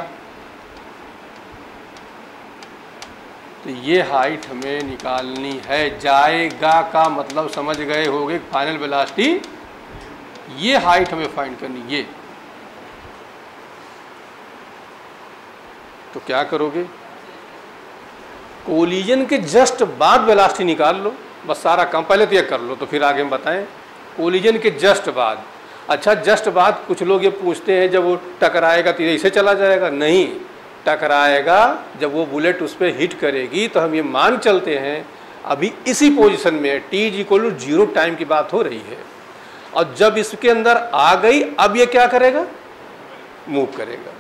तो ये हाइट हमें निकालनी है। जाएगा का मतलब समझ गए होगे, फाइनल वेलोसिटी, ये हाइट हमें फाइंड करनी। ये तो क्या करोगे? कोलिजन के जस्ट बाद वेलोसिटी निकाल लो, बस सारा काम पहले तो ये कर लो, तो फिर आगे हम बताएं। कोलिजन के जस्ट बाद, अच्छा जस्ट बाद कुछ लोग ये पूछते हैं जब वो टकराएगा तो ऐसे चला जाएगा, नहीं, टकराएगा जब वो बुलेट उस पर हिट करेगी तो हम ये मान चलते हैं अभी इसी पोजीशन में t = 0 टाइम की बात हो रही है, और जब इसके अंदर आ गई अब ये क्या करेगा, मूव करेगा।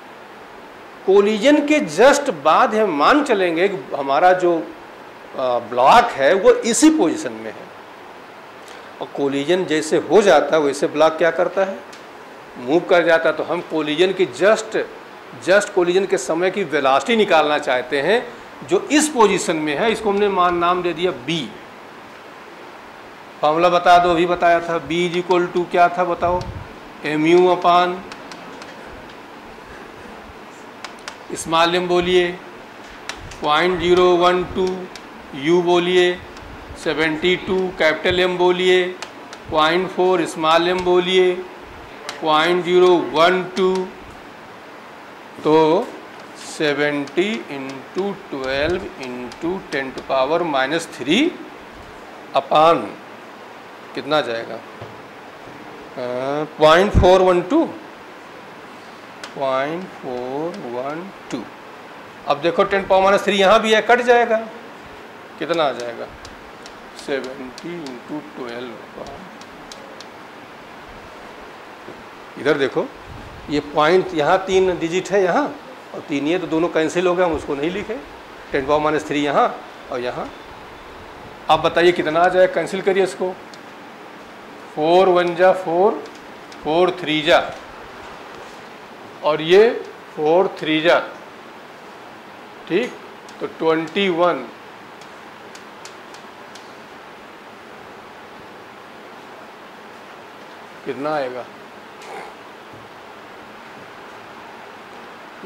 कोलिजन के जस्ट बाद हम मान चलेंगे कि हमारा जो ब्लॉक है वो इसी पोजीशन में है, और कोलिजन जैसे हो जाता है वैसे ब्लॉक क्या करता है, मूव कर जाता है। तो हम कोलिजन की जस्ट कोलिजन के समय की वेलोसिटी निकालना चाहते हैं जो इस पोजीशन में है। इसको हमने नाम दे दिया b। फॉर्मूला बता दो, अभी बताया था। b इज इक्वल टू क्या था बताओ, mu अपान स्मॉल m बोलिए 0.012, u बोलिए 72, कैपिटल M बोलिए 0.4, स्मॉल m बोलिए 0.012, तो 70 इंटू 12 इंटू 10⁻³ अपान कितना जाएगा, 0.412। अब देखो 10⁻³ यहाँ भी है, कट जाएगा, कितना आ जाएगा 70 इंटू 12। इधर देखो ये पॉइंट यहाँ 3 डिजिट है यहाँ और 3 ये, तो दोनों कैंसिल हो गए, हम उसको नहीं लिखे। 10⁻³ यहाँ और यहाँ। अब बताइए कितना आ जाए, कैंसिल करिए इसको। 4 1 जा 4, 4 3 जा, और ये 4 3 जा, ठीक, तो 21। कितना आएगा,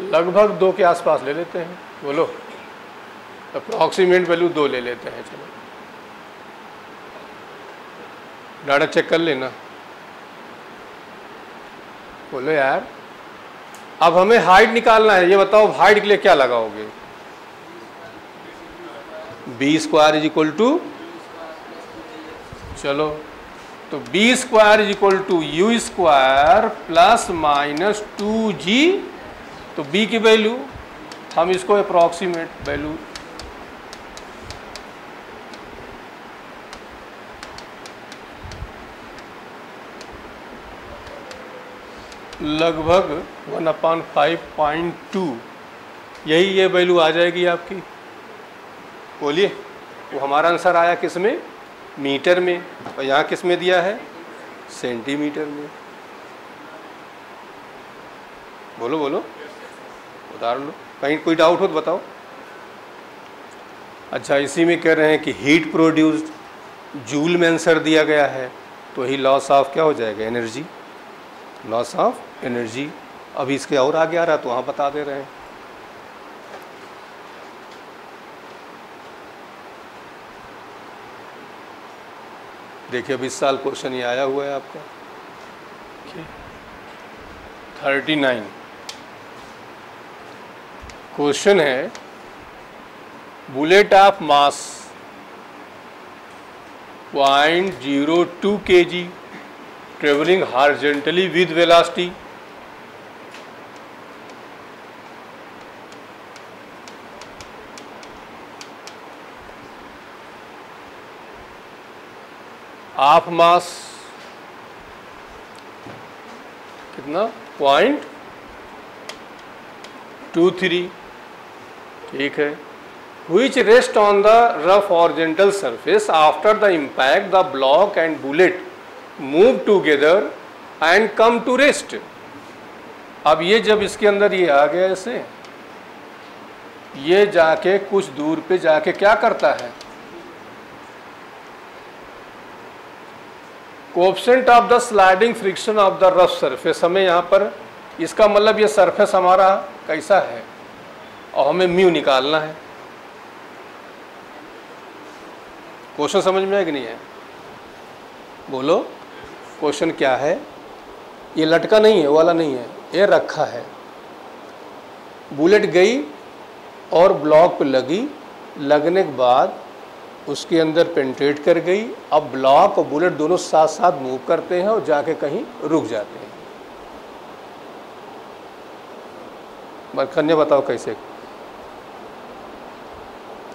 लगभग 2 के आसपास ले लेते हैं, बोलो अप्रॉक्सीमेट वैल्यू 2 ले लेते हैं। चलो डाटा चेक कर लेना, बोलो यार। अब हमें हाइट निकालना है, ये बताओ हाइट के लिए क्या लगाओगे, b² इज इक्वल टू, चलो तो b² is equal to u² plus minus 2g। तो b की वैल्यू हम इसको अप्रॉक्सीमेट वैल्यू लगभग 1/5.2, यही ये वैल्यू आ जाएगी आपकी। बोलिए, वो हमारा आंसर आया किस में, मीटर में, और यहाँ किस में दिया है, सेंटीमीटर में। बोलो बोलो, उतार लो, कहीं कोई डाउट हो तो बताओ। अच्छा, इसी में कह रहे हैं कि हीट प्रोड्यूस्ड जूल में आंसर दिया गया है, तो ही लॉस ऑफ क्या हो जाएगा, एनर्जी, लॉस ऑफ एनर्जी। अभी इसके और आगे आ रहा है तो वहाँ बता दे रहे हैं। देखिए अभी इस साल क्वेश्चन ये आया हुआ है आपका 39। क्वेश्चन है, bullet of mass 0.02 kg traveling horizontally with velocity of mass कितना 0.23, ठीक है, which rest on the rough horizontal surface after the impact the block and bullet move together and come to rest। अब ये जब इसके अंदर ये आ गया ऐसे, ये जाके कुछ दूर पे जाके क्या करता है, coefficient of the sliding friction of the rough surface, हमें यहाँ पर इसका मतलब ये सरफेस हमारा कैसा है और हमें म्यू निकालना है। क्वेश्चन समझ में है कि नहीं है, बोलो क्वेश्चन क्या है। ये लटका नहीं है, वाला नहीं है, ये रखा है। बुलेट गई और ब्लॉक पे लगी, लगने के बाद उसके अंदर पेंट्रेट कर गई। अब ब्लॉक और बुलेट दोनों साथ साथ मूव करते हैं और जाके कहीं रुक जाते हैं। कन्या बताओ कैसे,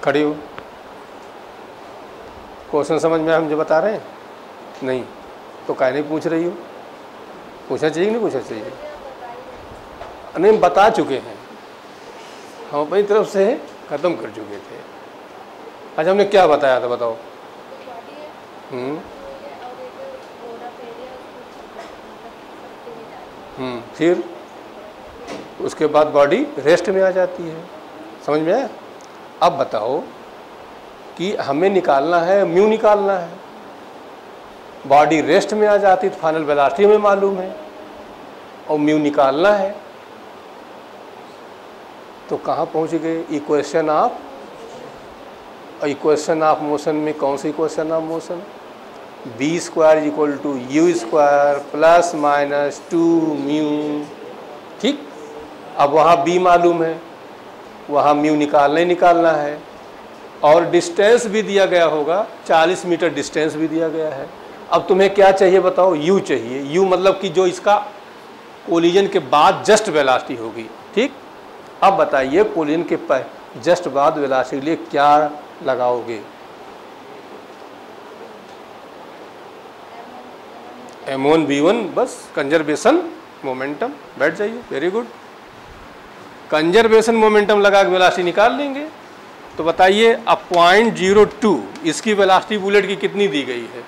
खड़ी हो, क्वेश्चन समझ में हम जो बता रहे हैं नहीं, तो काहे नहीं पूछ रही हो? पूछना चाहिए कि नहीं पूछना चाहिए? नहीं, हम बता चुके हैं, हम अपनी तरफ से ख़त्म कर चुके थे। अच्छा, हमने क्या बताया था बताओ? फिर उसके बाद बॉडी रेस्ट में आ जाती है। समझ में आया? अब बताओ कि हमें निकालना है, म्यू निकालना है। बॉडी रेस्ट में आ जाती तो फाइनल वेलोसिटी हमें मालूम है और म्यू निकालना है। तो कहाँ पहुँच गए? इक्वेशन ऑफ मोशन में कौन सी equation of motion? b² = u² plus minus 2μ। ठीक, अब वहाँ b मालूम है, वहाँ म्यू निकालना है और डिस्टेंस भी दिया गया होगा, 40 मीटर डिस्टेंस भी दिया गया है। अब तुम्हें क्या चाहिए बताओ? u चाहिए। u मतलब कि जो इसका कोलिजन के बाद जस्ट वेलोसिटी होगी। ठीक, अब बताइए कोलिजन के जस्ट बाद वेलोसिटी के लिए क्या लगाओगे? m1 v1, बस कंजर्वेशन मोमेंटम। बैठ जाइए, वेरी गुड। कंजर्वेशन मोमेंटम लगा के वेलोसिटी निकाल लेंगे। तो बताइए अब 0.02 इसकी वेलोसिटी बुलेट की कितनी दी गई है?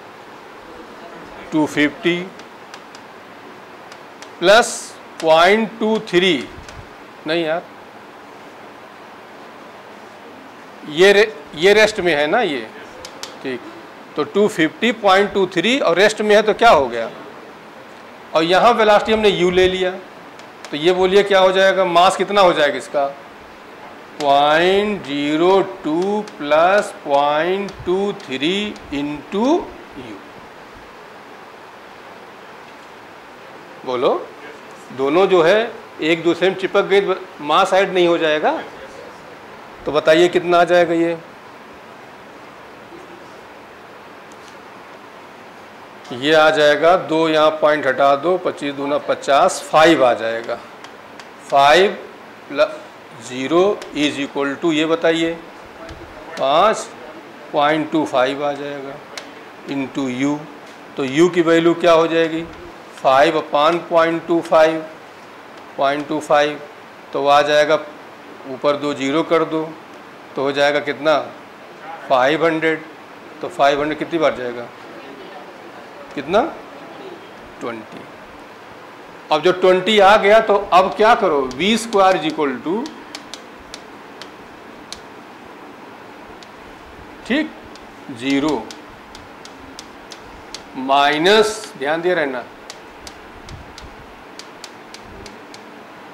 250 प्लस 0.23, नहीं यार, ये रेस्ट में है ना ये। ठीक, तो 250.23 और रेस्ट में है तो क्या हो गया? और यहाँ वेलोसिटी हमने u ले लिया, तो ये बोलिए क्या हो जाएगा? मास कितना हो जाएगा इसका? 0.02 प्लस 0.23 इंटू u। बोलो, दोनों जो है एक दूसरे में चिपक गए, मास ऐड नहीं हो जाएगा? तो बताइए कितना आ जाएगा ये आ जाएगा 2, यहाँ पॉइंट हटा दो, 25 दूना 50, 5 आ जाएगा। 5 + 0 = ये बताइए 5.25 आ जाएगा इंटू u। तो u की वैल्यू क्या हो जाएगी? 5/0.25, तो आ जाएगा, ऊपर 2 0 कर दो तो हो जाएगा कितना? 500। तो 500 कितनी बार जाएगा? कितना? 20। अब जो 20 आ गया तो अब क्या करो? v² = ठीक 0 माइनस, ध्यान दे रहना।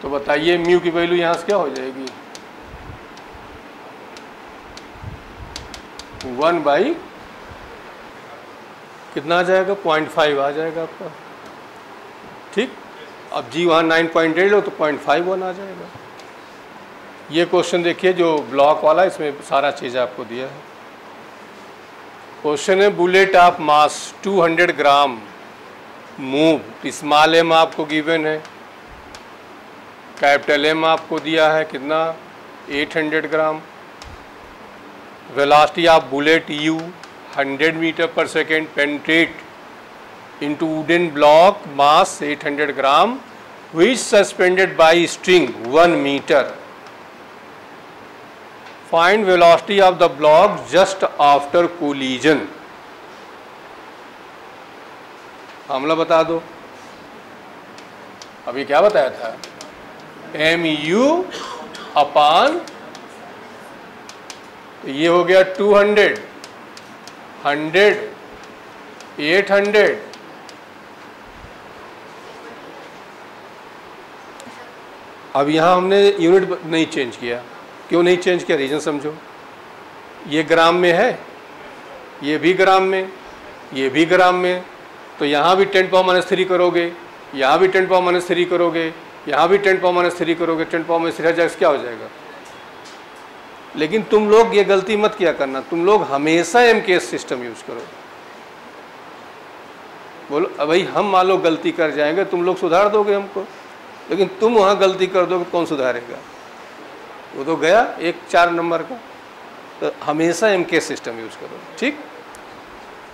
तो बताइए म्यू की वैल्यू यहाँ से क्या हो जाएगी? 1/ कितना आ जाएगा? 0.5 आ जाएगा आपका। ठीक, अब जी वहाँ 9.8 लो तो 0.51 आ जाएगा। ये क्वेश्चन देखिए जो ब्लॉक वाला, इसमें सारा चीज़ आपको दिया है। क्वेश्चन है bullet of mass 200 gram move, small m आपको गिवन है, कैपिटल M आपको दिया है कितना? 800 gram. Velocity of bullet u 100 metre पर second penetrate into wooden block mass 800 gram which suspended by string 1 meter. Find velocity of the block just after collision. Formula बता दो। अभी क्या बताया था? mu अपान, तो ये हो गया 200, 100, 800। अब यहाँ हमने यूनिट नहीं चेंज किया। क्यों नहीं चेंज किया? रीजन समझो। ये ग्राम में है, ये भी ग्राम में, ये भी ग्राम में, तो यहाँ भी 10⁻³ करोगे, यहाँ भी 10⁻³ करोगे, यहाँ भी 10⁻³ करोगे, 10⁻³ क्या हो जाएगा? लेकिन तुम लोग ये गलती मत किया करना, तुम लोग हमेशा MKS सिस्टम यूज करो। बोलो भाई, हम मान लो गलती कर जाएंगे, तुम लोग सुधार दोगे हमको, लेकिन तुम वहाँ गलती कर दोगे, कौन सुधारेगा? वो तो गया एक 4 नंबर का। तो हमेशा MKS सिस्टम यूज करो। ठीक,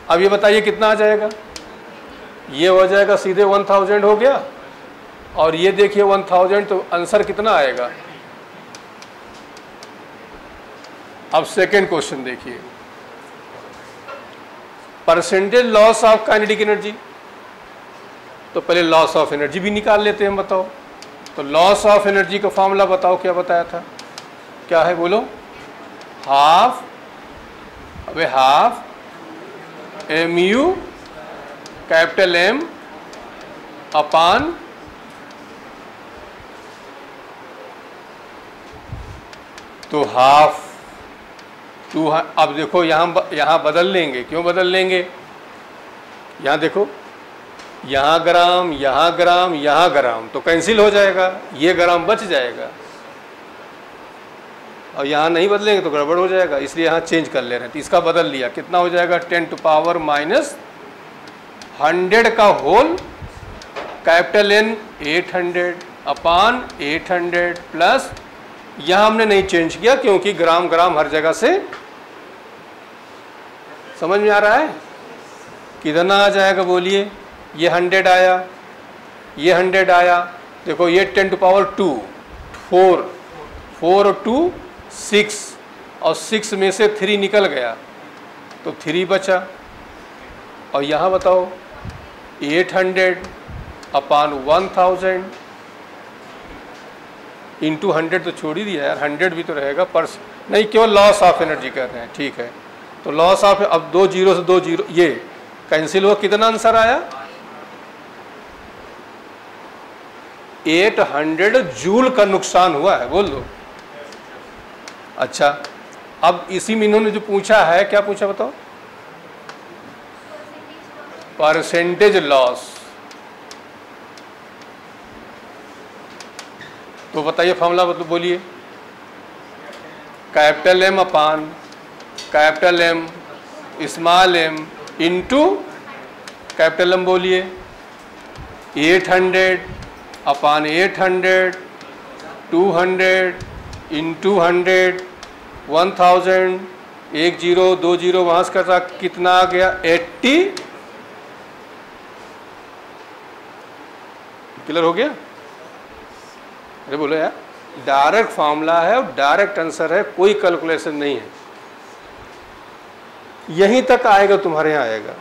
अब ये बताइए कितना आ जाएगा? ये हो जाएगा सीधे 1000 हो गया, और ये देखिए 1000, तो आंसर कितना आएगा। अब सेकेंड क्वेश्चन देखिए, percentage loss of kinetic energy. तो पहले लॉस ऑफ एनर्जी भी निकाल लेते हैं, बताओ। तो लॉस ऑफ एनर्जी का फॉर्मूला बताओ, क्या बताया था, क्या है बोलो। हाफ, अबे हाफ mu कैपिटल M अपान तो हाफ टू। अब देखो यहाँ बदल लेंगे, क्यों बदल लेंगे, यहाँ देखो, यहाँ ग्राम, यहाँ ग्राम, यहाँ ग्राम, तो कैंसिल हो जाएगा, ये ग्राम बच जाएगा, और यहाँ नहीं बदलेंगे तो गड़बड़ हो जाएगा, इसलिए यहाँ चेंज कर ले रहे हैं। तो इसका बदल लिया, कितना हो जाएगा 10⁻⁻100 का होल कैपिटल N 800 अपान 800 प्लस, यहाँ हमने नहीं चेंज किया क्योंकि ग्राम ग्राम हर जगह से, समझ में आ रहा है। कितना आ जाएगा बोलिए, ये 100 आया, ये 100 आया, देखो ये 10⁻², 4 और 2 6, और 6 में से 3 निकल गया तो 3 बचा, और यहाँ बताओ 800 अपान 1000 इंटू 100, तो छोड़ ही दिया यार, 100 भी तो रहेगा, पर नहीं केवल लॉस ऑफ एनर्जी कर रहे हैं, ठीक है। तो लॉस ऑफ, अब 2 0 से 2 0 ये कैंसिल हुआ, कितना आंसर आया 800 जूल का नुकसान हुआ है, बोल दो। अच्छा, अब इसी में इन्होंने जो पूछा है, क्या पूछा बताओ, परसेंटेज लॉस। तो बताइए फॉर्मूला बोलिए, capital M upon capital M small m into capital M बोलिए, 800 अपान 800 200 इंटू 100 1000, 1 0 2 0 वहाँ से करता कितना आ गया 80। क्लियर हो गया, अरे बोलो यार, डायरेक्ट फॉर्मूला है और डायरेक्ट आंसर है, कोई कैलकुलेशन नहीं है। यहीं तक आएगा, तुम्हारे यहाँ आएगा,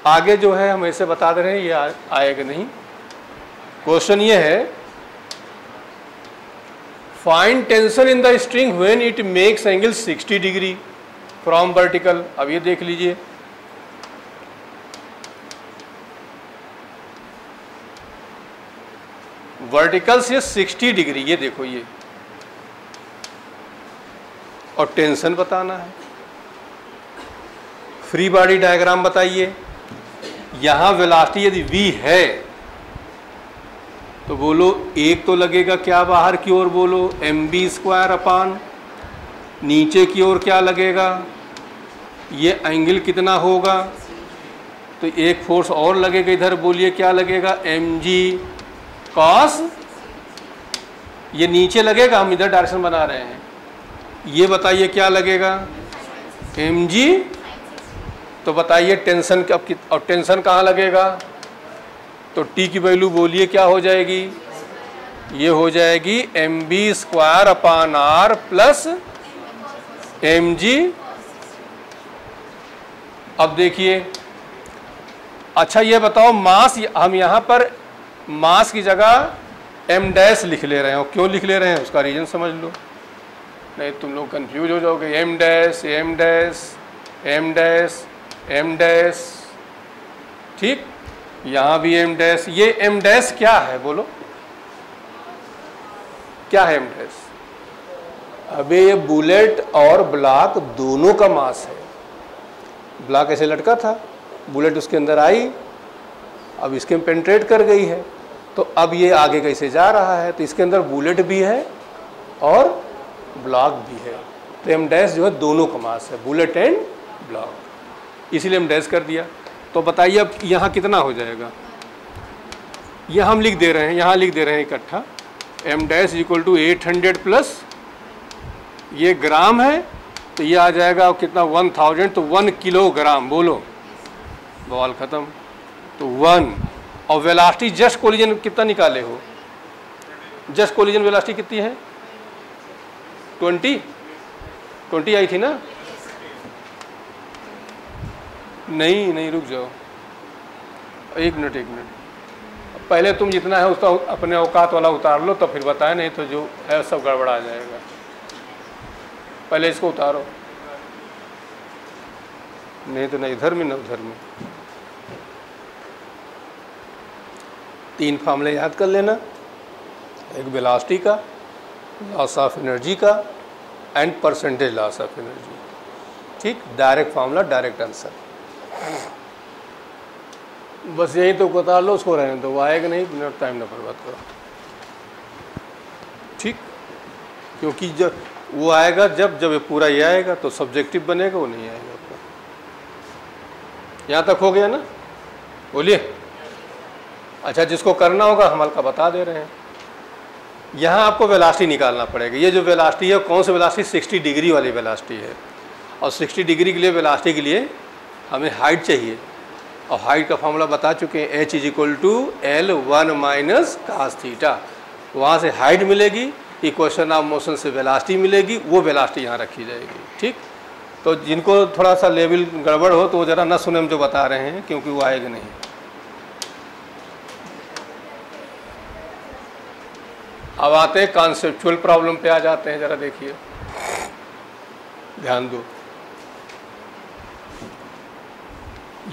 आगे जो है हम ऐसे बता दे रहे हैं, ये आएगा नहीं। क्वेश्चन ये है, find tension in the string when it makes angle 60 degree from vertical. अब ये देख लीजिए, वर्टिकल से 60 डिग्री, ये देखो ये, और टेंशन बताना है। फ्री बॉडी डायग्राम बताइए, यहां वेलोसिटी यदि v है तो बोलो एक तो लगेगा क्या बाहर की ओर, बोलो mv² अपान, नीचे की ओर क्या लगेगा, ये एंगल कितना होगा, तो एक फोर्स और लगेगा इधर, बोलिए क्या लगेगा mg cos, ये नीचे लगेगा, हम इधर डायरेक्शन बना रहे हैं, ये बताइए क्या लगेगा mg। तो बताइए टेंशन, और टेंशन कहाँ लगेगा, तो T की वैल्यू बोलिए क्या हो जाएगी, ये हो जाएगी mv² अपान r प्लस mg। अब देखिए, अच्छा ये बताओ मास, हम यहाँ पर मास की जगह m' लिख ले रहे हो, क्यों लिख ले रहे हैं उसका रीजन समझ लो, नहीं तुम लोग कंफ्यूज हो जाओगे। m', ठीक, यहाँ भी m', ये m' क्या है बोलो, क्या है m'? अबे ये बुलेट और ब्लॉक दोनों का मास है। ब्लॉक ऐसे लटका था, बुलेट उसके अंदर आई, अब इसके में पेंट्रेट कर गई है, तो अब ये आगे कैसे जा रहा है, तो इसके अंदर बुलेट भी है और ब्लॉक भी है, तो m' जो है दोनों का मास है, बुलेट एंड ब्लॉक, इसीलिए m' कर दिया। तो बताइए अब यहाँ कितना हो जाएगा, यह हम लिख दे रहे हैं, यहाँ लिख दे रहे हैं इकट्ठा, m' इक्वल टू 800 प्लस ये ग्राम है, तो ये आ जाएगा कितना 1000, तो 1 किलोग्राम, बोलो बवाल ख़त्म। तो 1 और वेलोसिटी जस्ट कोलिजन कितना निकाले हो? जस्ट कोलिजन वेलोसिटी कितनी है? 20 आई थी ना? नहीं रुक जाओ, एक मिनट पहले तुम जितना है उसका अपने औकात वाला उतार लो तो फिर बताए, नहीं तो जो है सब गड़बड़ा जाएगा। पहले इसको उतारो, नहीं तो नहीं इधर में न उधर में। 3 फार्मूले याद कर लेना, एक वेलोसिटी का, लॉस ऑफ एनर्जी का and percentage loss of energy. ठीक, डायरेक्ट फार्मूला, डायरेक्ट आंसर। बस यही तो बता लो, उसको रहने दो, वो आएगा नहीं, मिनट टाइम ना बर्बाद करो। ठीक, क्योंकि जब वो आएगा जब ये पूरा ये आएगा तो सब्जेक्टिव बनेगा, वो नहीं आएगा। यहाँ तक हो गया ना? बोलिए। अच्छा, जिसको करना होगा हम हल्का बता दे रहे हैं। यहाँ आपको वेलोसिटी निकालना पड़ेगा। ये जो वेलोसिटी है कौन सी वेलोसिटी? 60 डिग्री वाली वेलोसिटी है। और 60 डिग्री के लिए वेलोसिटी के लिए हमें हाइट चाहिए, और हाइट का फॉर्मूला बता चुके हैं, h = L1 - cos थीटा। वहाँ से हाइट मिलेगी, इक्वेशन ऑफ मोशन से वेलोसिटी मिलेगी, वो वेलोसिटी यहाँ रखी जाएगी। ठीक, तो जिनको थोड़ा सा लेवल गड़बड़ हो तो वो ज़रा ना सुने हम जो बता रहे हैं, क्योंकि वो आएगा नहीं। अब आते हैं कॉन्सेप्चुअल प्रॉब्लम पे, आ जाते हैं। ज़रा देखिए, ध्यान दो।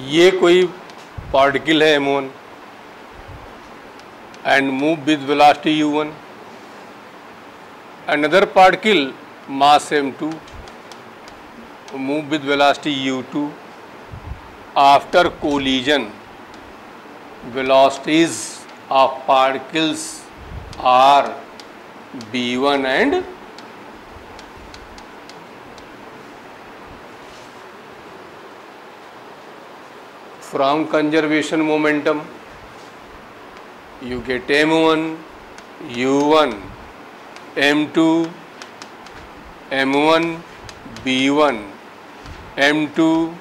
ये कोई पार्टिकल है m1 and move with velocity u1, another particle mass m2 move with velocity u2. After collision, velocities of particles are v1 and from conservation momentum you get m1, u1, m2, m1, b1, m2,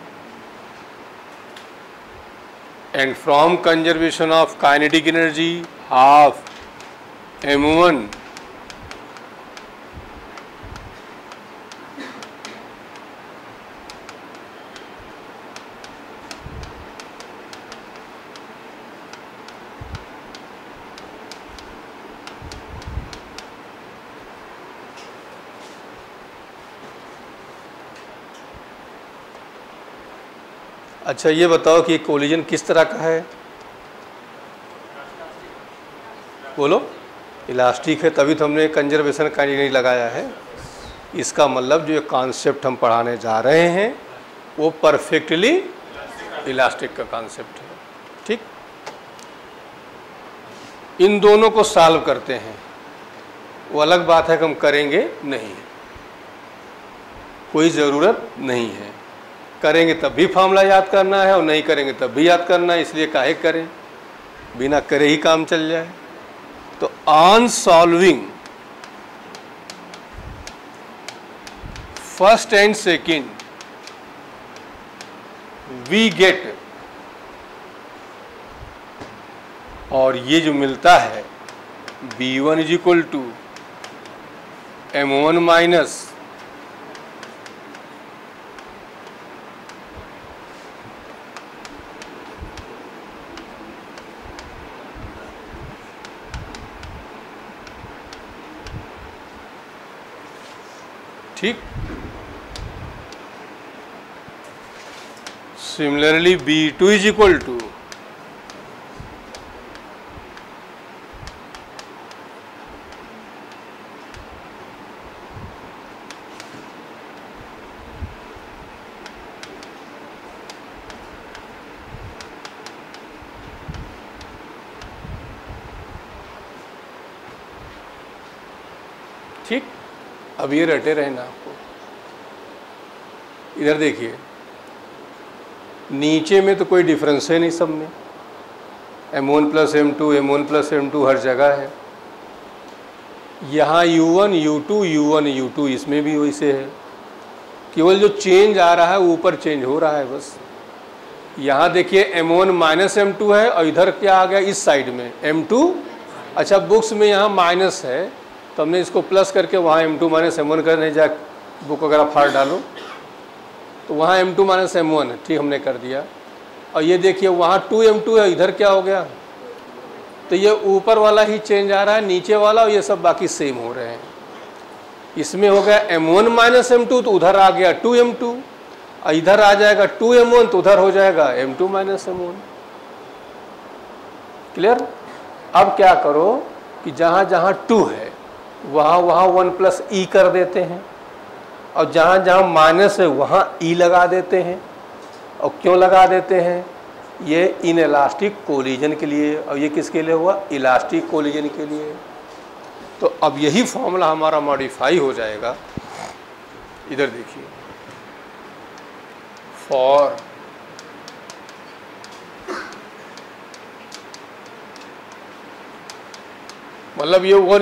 and from conservation of kinetic energy half m1 अच्छा, ये बताओ कि collision किस तरह का है? बोलो। Elastic है, तभी तो हमने कंजर्वेशन काइनेटिक लगाया है। इसका मतलब जो कॉन्सेप्ट हम पढ़ाने जा रहे हैं वो परफेक्टली इलास्टिक का कॉन्सेप्ट है। ठीक, इन दोनों को सॉल्व करते हैं, वो अलग बात है कि हम करेंगे नहीं, कोई ज़रूरत नहीं है। करेंगे तब भी फार्मूला याद करना है और नहीं करेंगे तब भी याद करना है, इसलिए काहे करें, बिना करे ही काम चल जाए। तो on solving first and second we get, और ये जो मिलता है b1 = m1 माइनस ठीक, सिमिलरली b2 = ठीक। अब ये रटे रहना आपको। इधर देखिए, नीचे में तो कोई डिफरेंस है नहीं, सब में m1 + m2 m1 + m2 हर जगह है। यहाँ u1 u2 u1 u2 इसमें भी वैसे है, केवल जो चेंज आ रहा है ऊपर चेंज हो रहा है बस। यहाँ देखिए M1 माइनस M2 है और इधर क्या आ गया इस साइड में M2। अच्छा बुक्स में यहाँ माइनस है तो हमने इसको प्लस करके वहाँ M2 माइनस M1 कर नहीं जाए, बुक वगैरह फाड़ डालो तो वहाँ M2 माइनस M1 है, ठीक हमने कर दिया। और ये देखिए वहाँ 2M2 है, इधर क्या हो गया, तो ये ऊपर वाला ही चेंज आ रहा है, नीचे वाला और ये सब बाकी सेम हो रहे हैं। इसमें हो गया M1 माइनस M2 तो उधर आ गया 2M2 और इधर आ जाएगा 2M1 तो उधर हो जाएगा M2 माइनस M1। क्लियर। अब क्या करो कि जहाँ जहाँ 2 है वहाँ वहाँ 1 प्लस ई कर देते हैं और जहाँ जहाँ माइनस है वहाँ ई लगा देते हैं। और क्यों लगा देते हैं, ये इन इलास्टिक कोलिजन के लिए और ये किसके लिए हुआ, इलास्टिक कोलिजन के लिए। तो अब यही फॉर्मूला हमारा मॉडिफाई हो जाएगा। इधर देखिए, फॉर मतलब ये वो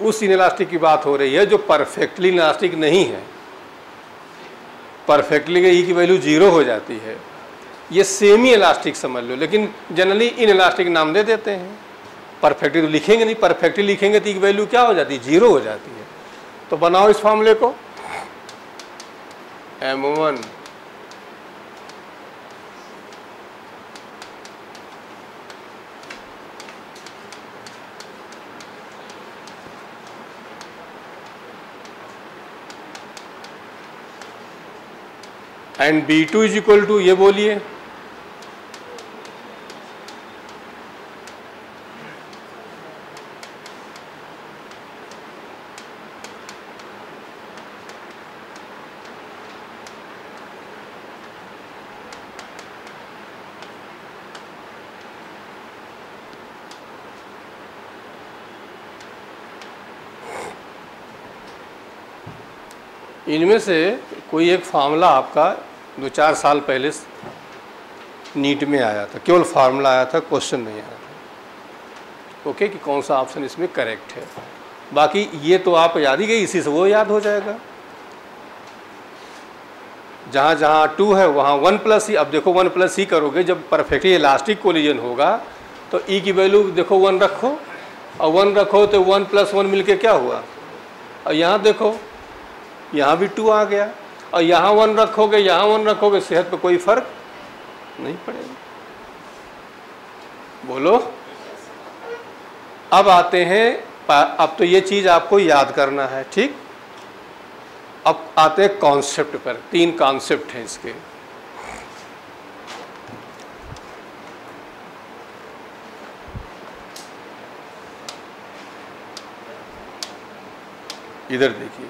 उस इनइलास्टिक की बात हो रही है जो परफेक्टली इलास्टिक नहीं है। परफेक्टली के ई की वैल्यू 0 हो जाती है, ये सेमी इलास्टिक समझ लो, लेकिन जनरली इन इलास्टिक नाम दे देते हैं। परफेक्टली तो लिखेंगे नहीं, परफेक्टली लिखेंगे तो ई की वैल्यू क्या हो जाती है, 0 हो जाती है। तो बनाओ इस फॉर्मूले को, M1 and B2 is equal to, ये बोलिए इनमें से कोई एक फार्मूला आपका 2-4 साल पहले नीट में आया था, केवल फार्मूला आया था, क्वेश्चन नहीं आया था। ओके, कि कौन सा ऑप्शन इसमें करेक्ट है। बाकी ये तो आप याद ही गई, इसी से वो याद हो जाएगा। जहाँ जहाँ 2 है वहाँ 1 प्लस ही। अब देखो 1 प्लस ही करोगे, जब परफेक्टली इलास्टिक कोलिजन होगा तो ई की वैल्यू देखो 1 रखो और 1 रखो तो 1 प्लस 1 मिलके क्या हुआ। और यहाँ देखो, यहाँ भी 2 आ गया और यहाँ 1 रखोगे, यहाँ 1 रखोगे, सेहत पे कोई फर्क नहीं पड़ेगा। बोलो। अब आते हैं, अब तो ये चीज़ आपको याद करना है, ठीक। अब आते हैं कॉन्सेप्ट पर। 3 कॉन्सेप्ट हैं इसके। इधर देखिए,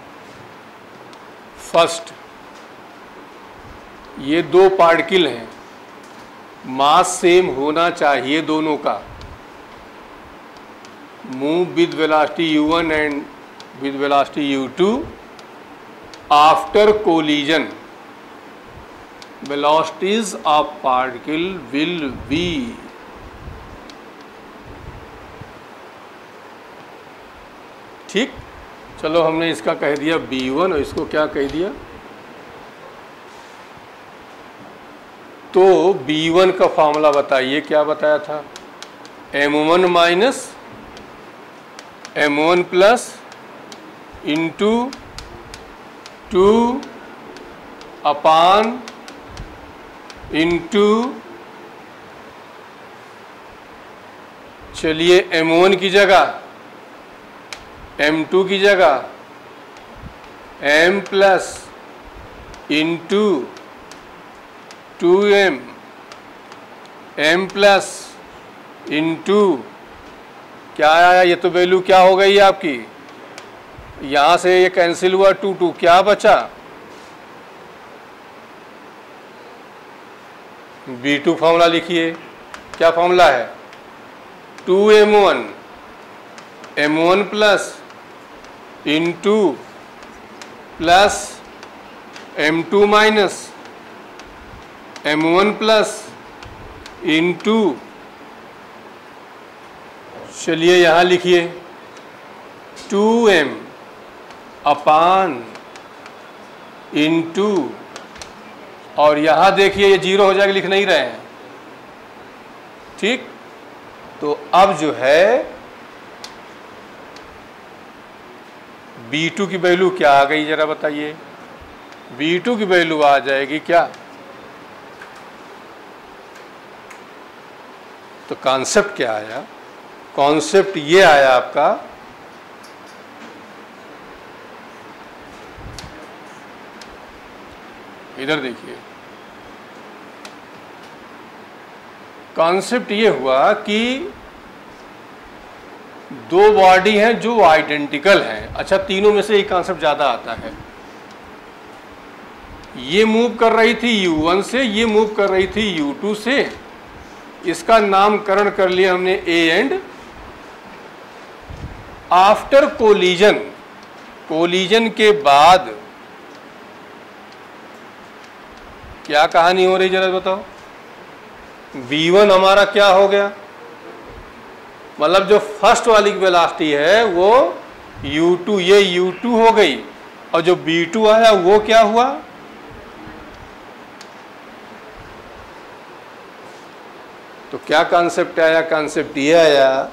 फर्स्ट, ये 2 पार्टिकल हैं, मास सेम होना चाहिए दोनों का, move with velocity u1 and with velocity u2 after collision, velocities of particle will be. ठीक, चलो हमने इसका कह दिया B1 और इसको क्या कह दिया, तो B1 का फॉर्मूला बताइए, क्या बताया था, M1 minus M1 plus into 2 upon into, चलिए M1 की जगह M2 की जगह M plus into 2M M plus into क्या आया, ये तो वैल्यू क्या हो गई आपकी, यहाँ से ये कैंसिल हुआ 2 क्या बचा, B2 फॉर्मूला लिखिए, क्या फॉर्मूला है, 2M1 M1 plus into plus M2 minus M1 plus into, चलिए यहाँ लिखिए 2M अपान इंटू और यहाँ देखिए ये 0 हो जाएगा, लिख नहीं रहे हैं, ठीक। तो अब जो है v2 की वैल्यू क्या आ गई जरा बताइए। v2 की वैल्यू आ जाएगी क्या, तो कॉन्सेप्ट क्या आया, कॉन्सेप्ट ये आया आपका इधर देखिए, कॉन्सेप्ट ये हुआ कि दो बॉडी हैं जो आइडेंटिकल हैं। अच्छा, तीनों में से एक कॉन्सेप्ट ज़्यादा आता है। ये मूव कर रही थी u1 से, ये मूव कर रही थी u2 से। इसका नामकरण कर लिया हमने A and. After collision, collision के बाद क्या कहानी हो रही जरा बताओ। v1 हमारा क्या हो गया, मतलब जो फर्स्ट वाली वेलोसिटी है वो u2, ये u2 हो गई, और जो v2 आया वो क्या हुआ, तो क्या कॉन्सेप्ट आया, कॉन्सेप्ट ये आया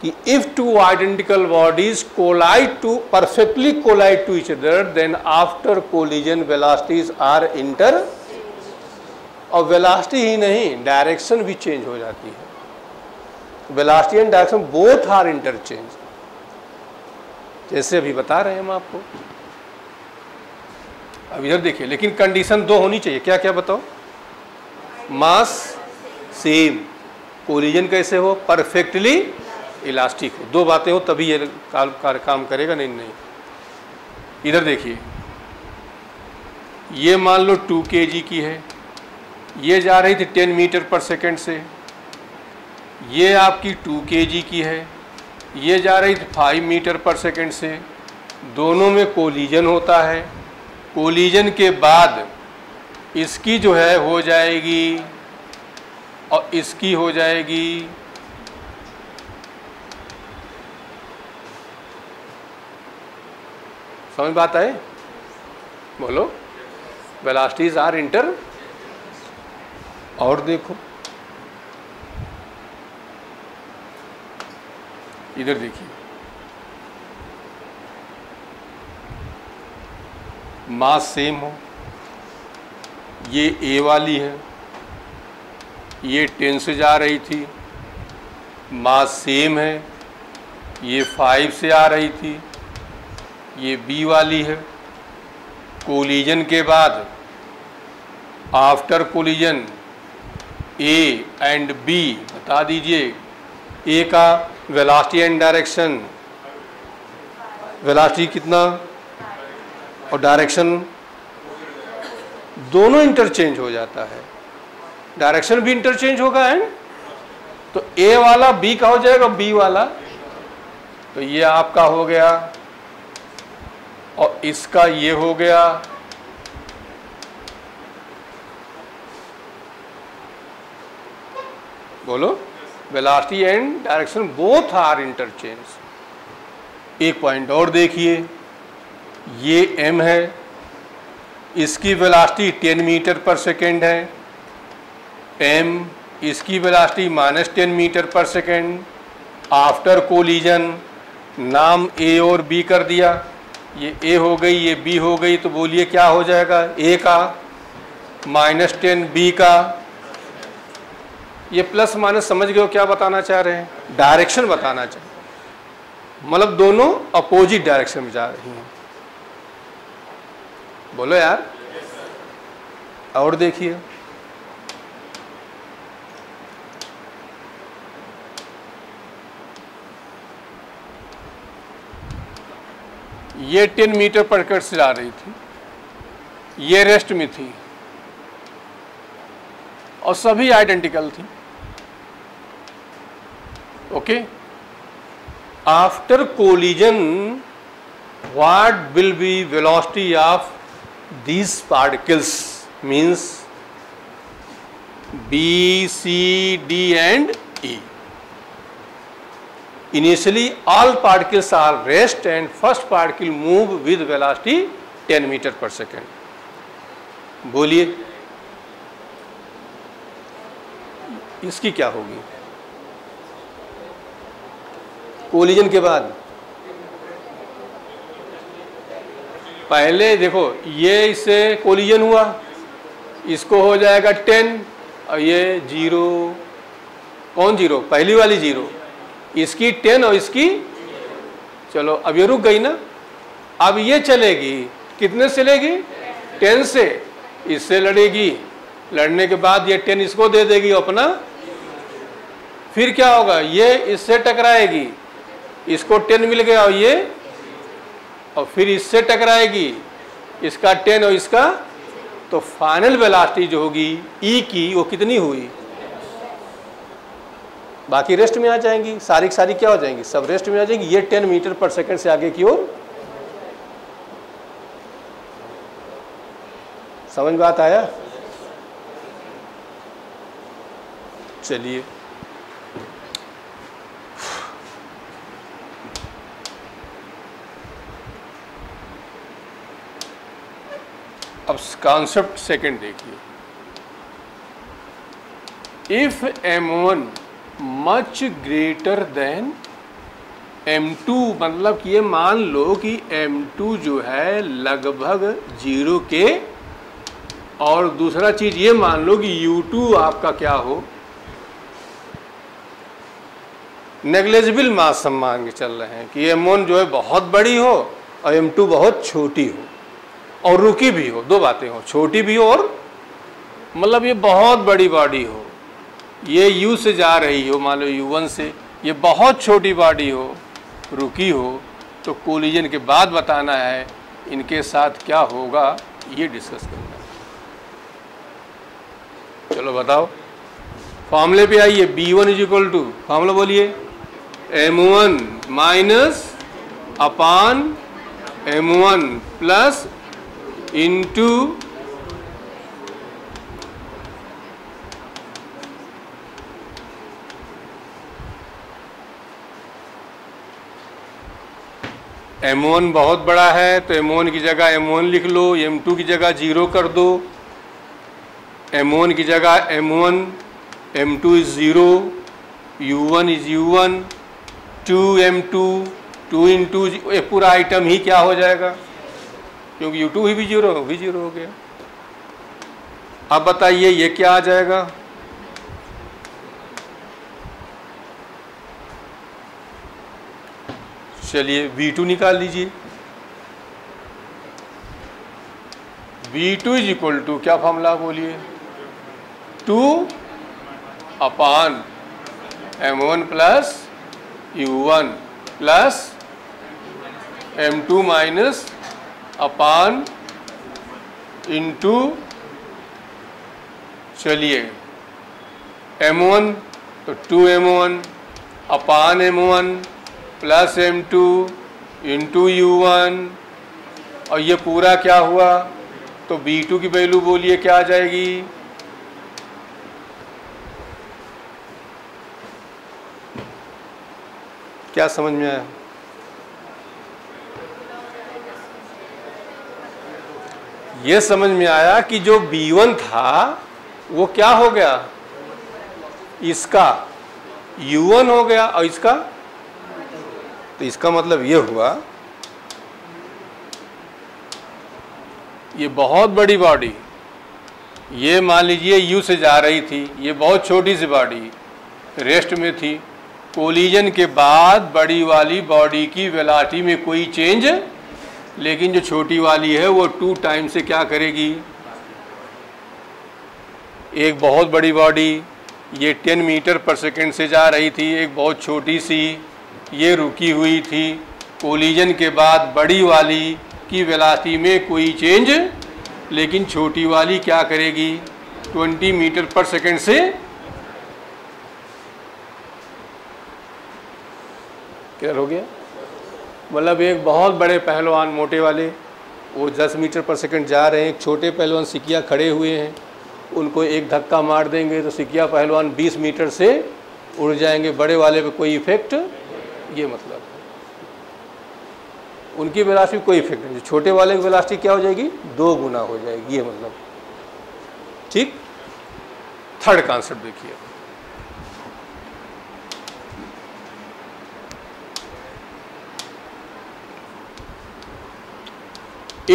कि if two identical bodies collide to perfectly collide to each other, then after collision velocities are inter, और वेलोसिटी ही नहीं डायरेक्शन भी चेंज हो जाती है। Velocity and direction both are interchange, जैसे अभी बता रहे हैं हम आपको। अब इधर देखिए, लेकिन कंडीशन दो होनी चाहिए, क्या क्या बताओ। मास सेम, कोलिजन कैसे हो, परफेक्टली इलास्टिक हो, दो बातें हो तभी ये काम करेगा, नहीं। इधर देखिए, ये मान लो 2 kg की है, ये जा रही थी 10 मीटर पर सेकेंड से, ये आपकी 2 kg की है, ये जा रही थी 5 मीटर पर सेकेंड से। दोनों में कोलिजन होता है, कोलिजन के बाद इसकी जो है हो जाएगी और इसकी हो जाएगी, समझ बात आए, बोलो। वेलोसिटीज आर इंटर, और देखो इधर देखिए, मास सेम हो, ये ए वाली है, ये 10 से जा रही थी, मास सेम है, ये 5 से आ रही थी, ये बी वाली है। कोलिजन के बाद after collision A and B बता दीजिए, ए का वेलोसिटी एंड डायरेक्शन, वेलोसिटी कितना और डायरेक्शन दोनों इंटरचेंज हो जाता है, डायरेक्शन भी इंटरचेंज होगा एंड, तो ए वाला बी का हो जाएगा, बी वाला, तो ये आपका हो गया और इसका ये हो गया। बोलो, velocity and direction both are interchange. एक पॉइंट और देखिए, ये m है, इसकी वेलोसिटी 10 मीटर पर सेकेंड है, m इसकी वेलोसिटी -10 मीटर पर सेकेंड। आफ्टर कोलिजन नाम a और b कर दिया, ये a हो गई, ये b हो गई, तो बोलिए क्या हो जाएगा, a का -10 b का, ये प्लस माइनस समझ गए हो क्या बताना चाह रहे हैं, डायरेक्शन बताना चाह, मतलब दोनों अपोजिट डायरेक्शन में जा रही हैं। बोलो यार, और देखिए, ये 10 मीटर पर सेकंड से जा रही थी, ये रेस्ट में थी और सभी आइडेंटिकल थी। Okay, after collision what will be velocity of these particles, means B, C, D and E. Initially all particles are rest and first particle move with velocity 10 meter per second. बोलिए इसकी क्या होगी collision के बाद? पहले देखो ये इससे कोलिजन हुआ, इसको हो जाएगा 10 और ये 0, कौन 0? पहली वाली 0, इसकी 10 और इसकी, चलो अब ये रुक गई ना। अब ये चलेगी, कितने से चलेगी? 10 से, इससे लड़ेगी, लड़ने के बाद ये 10 इसको दे देगी अपना, फिर क्या होगा? ये इससे टकराएगी, इसको 10 मिल गया और ये, और फिर इससे टकराएगी, इसका 10 और इसका, तो फाइनल वेलोसिटी जो होगी ई की वो कितनी हुई? बाकी रेस्ट में आ जाएंगी, सारी सारी क्या हो जाएंगी? सब रेस्ट में आ जाएंगी। ये 10 मीटर पर सेकंड से आगे की ओर। समझ में बात आया? चलिए अब कॉन्सेप्ट सेकंड देखिए। If M1 much greater then M2, मतलब कि ये मान लो कि M2 जो है लगभग 0 के, और दूसरा चीज ये मान लो कि U2 आपका क्या हो, नेग्लिजिबल मास हम मान के चल रहे हैं कि M1 जो है बहुत बड़ी हो और M2 बहुत छोटी हो और रुकी भी हो, दो बातें हो, छोटी भी हो और मतलब ये बहुत बड़ी बॉडी हो, ये U से जा रही हो, मान लो U1 से, ये बहुत छोटी बॉडी हो, रुकी हो, तो कोलिजन के बाद बताना है इनके साथ क्या होगा, ये डिस्कस करना है। चलो बताओ, फॉर्मूले पे आइए। B1 is equal to, formula बोलिए, M1 minus upon M1 plus into M1 बहुत बड़ा है तो M1 की जगह M1 लिख लो, M2 की जगह 0 कर दो, M1 की जगह M1, M2 is 0, U1 is U1, 2M2, 2 into ये पूरा आइटम ही क्या हो जाएगा, क्योंकि U2 ही भी 0 हो गया। अब बताइए ये क्या आ जाएगा? चलिए V2 निकाल लीजिए। V2 इज इक्वल टू क्या फॉर्मूला बोलिए, 2 upon M1 plus U1 plus M2 minus upon into, चलिए M1 तो 2M1 अपान M1 plus M2 into U1, और ये पूरा क्या हुआ, तो B2 की वैल्यू बोलिए क्या आ जाएगी, क्या समझ में आया? ये समझ में आया कि जो B1 था वो क्या हो गया, इसका U1 हो गया और इसका, तो इसका मतलब ये हुआ ये बहुत बड़ी बॉडी, ये मान लीजिए U से जा रही थी, ये बहुत छोटी सी बॉडी रेस्ट में थी, कोलिजन के बाद बड़ी वाली बॉडी की वेलोसिटी में कोई चेंज, लेकिन जो छोटी वाली है वो 2 टाइम से क्या करेगी, एक बहुत बड़ी बॉडी ये 10 मीटर पर सेकंड से जा रही थी, एक बहुत छोटी सी ये रुकी हुई थी, कोलिजन के बाद बड़ी वाली की वेलोसिटी में कोई चेंज, लेकिन छोटी वाली क्या करेगी, 20 मीटर पर सेकंड से, क्लियर हो गया? मतलब एक बहुत बड़े पहलवान मोटे वाले वो 10 मीटर पर सेकंड जा रहे हैं, एक छोटे पहलवान सिकिया खड़े हुए हैं, उनको एक धक्का मार देंगे तो सिकिया पहलवान 20 मीटर से उड़ जाएंगे, बड़े वाले पे कोई इफेक्ट, ये मतलब उनकी वेलोसिटी कोई इफेक्ट नहीं, छोटे वाले की वेलोसिटी क्या हो जाएगी, 2 गुना हो जाएगी, ये मतलब ठीक। थर्ड कॉन्सेप्ट देखिए,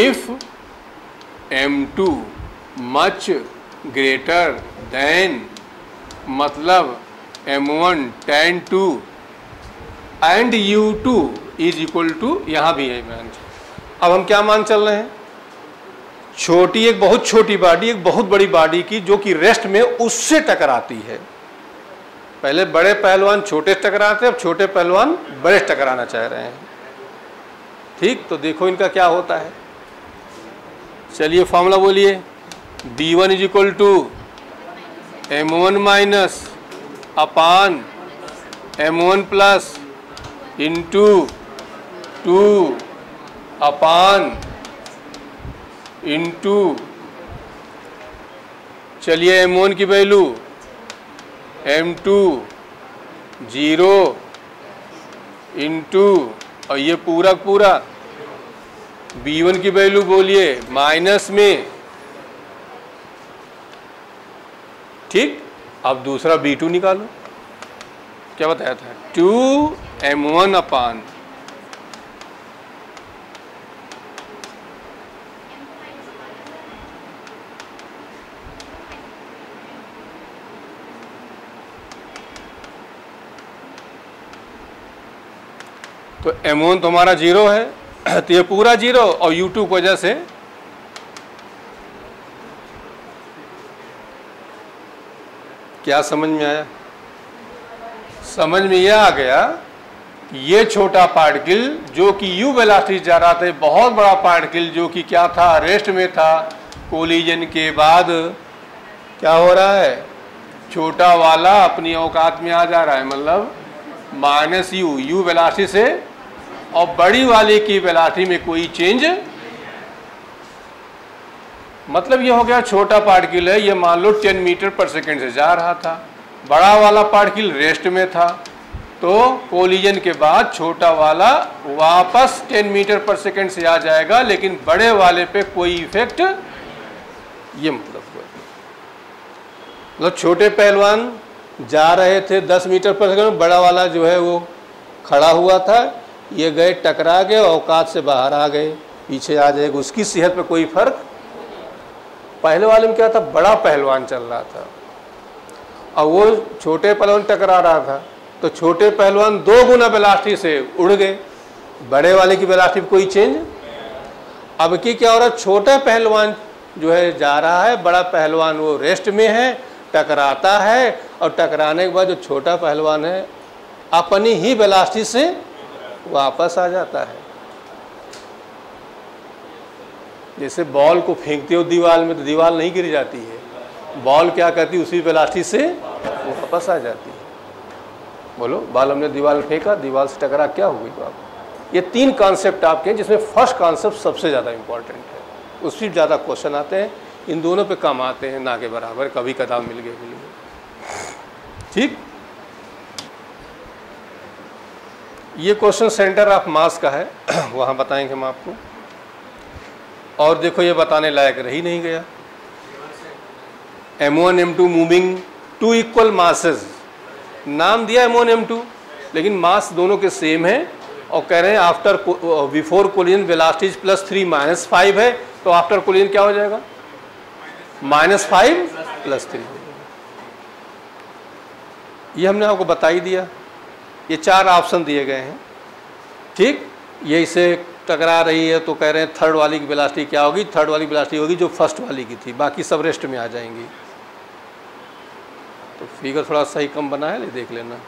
if m2 much greater than, मतलब m1 tan 2 and u2 is equal to, यहां भी है मान। अब हम क्या मान चल रहे हैं, छोटी, एक बहुत छोटी बॉडी एक बहुत बड़ी बॉडी की जो कि रेस्ट में उससे टकराती है। पहले बड़े पहलवान छोटे टकराते, अब छोटे पहलवान बड़े टकराना चाह रहे हैं। ठीक, तो देखो इनका क्या होता है। चलिए फॉर्मूला बोलिए, b1 is equal to m1 minus upon m1 plus into 2 upon into, चलिए m1 की वैल्यू m2 0 इंटू, और ये पूरा b1 की वैल्यू बोलिए माइनस में। ठीक, अब दूसरा b2 निकालो, क्या बताया था, 2m1 अपान, तो m1 तो हमारा 0 है, तो ये पूरा 0, और u2 की वजह से क्या समझ में आया? समझ में यह आ गया कि ये छोटा पार्टिकल जो कि u वेलोसिटी जा रहा था, बहुत बड़ा पार्टिकल जो कि क्या था, रेस्ट में था, कोलिजन के बाद क्या हो रहा है, छोटा वाला अपनी औकात में आ जा रहा है, मतलब माइनस u वेलोसिटी से, और बड़ी वाले की वेलोसिटी में कोई चेंज, मतलब ये हो गया छोटा पार्टिकल है, ये मान लो 10 मीटर पर सेकेंड से जा रहा था, बड़ा वाला पार्टिकल रेस्ट में था, तो कोलिजन के बाद छोटा वाला वापस 10 मीटर पर सेकेंड से आ जाएगा, लेकिन बड़े वाले पे कोई इफेक्ट, ये मतलब हुआ। मतलब छोटे पहलवान जा रहे थे 10 मीटर पर सेकेंड, बड़ा वाला जो है वो खड़ा हुआ था, ये गए टकरा गए, औकात से बाहर आ गए, पीछे आ जाएगा, उसकी सेहत पे कोई फर्क। पहले वाले में क्या था, बड़ा पहलवान चल रहा था और वो छोटे पहलवान टकरा रहा था, तो छोटे पहलवान 2 गुना वेलोसिटी से उड़ गए, बड़े वाले की वेलोसिटी में कोई चेंज। अब की क्या हो रहा है, छोटा पहलवान जो है जा रहा है, बड़ा पहलवान वो रेस्ट में है, टकराता है, और टकराने के बाद जो छोटा पहलवान है अपनी ही वेलोसिटी से वापस आ जाता है। जैसे बॉल को फेंकते हो दीवार में, तो दीवार नहीं गिर जाती है, बॉल क्या करती है, उसी वेलोसिटी से वापस आ जाती है। बोलो, बॉल हमने दीवार में फेंका, दीवार से टकरा, क्या हो गई बात। ये 3 कॉन्सेप्ट आपके हैं, जिसमें फर्स्ट कॉन्सेप्ट सबसे ज़्यादा इंपॉर्टेंट है, उससे ज़्यादा क्वेश्चन आते हैं, इन दोनों पे कम आते हैं, ना के बराबर, कभी कदार मिल गए। ठीक, ये क्वेश्चन सेंटर ऑफ मास का है, वहाँ बताएंगे हम आपको। और देखो ये बताने लायक रह ही नहीं गया, m1 m2 moving 2 equal masses, नाम दिया m1 m2, लेकिन मास दोनों के सेम है, और कह रहे हैं आफ्टर बिफोर कोलिजन वेलोसिटी +3 -5 है, तो आफ्टर कोलिजन क्या हो जाएगा, -5 + 3। ये हमने आपको बता ही दिया, ये 4 ऑप्शन दिए गए हैं। ठीक, ये इसे टकरा रही है, तो कह रहे हैं थर्ड वाली की वेलोसिटी क्या होगी, थर्ड वाली वेलोसिटी होगी जो फर्स्ट वाली की थी, बाकी सब रेस्ट में आ जाएंगी। तो फिगर थोड़ा सही कम बना है, देख लेना।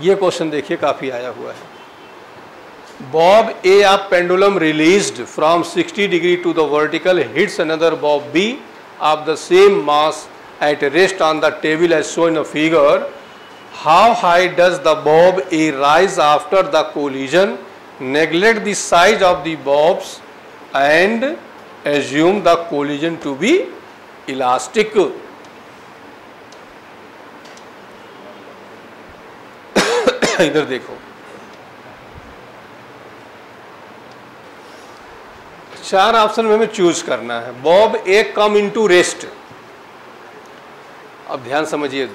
ये क्वेश्चन देखिए, काफ़ी आया हुआ है। Bob A of pendulum released from 60 degree to the vertical hits another bob B of the same mass at rest on the table as shown in figure. How high does the bob A rise after the collision? Neglect the size of the bobs and assume the collision to be elastic. इधर देखो, 4 option में हमें choose करना है। Bob ए come into rest. अब ध्यान समझिए,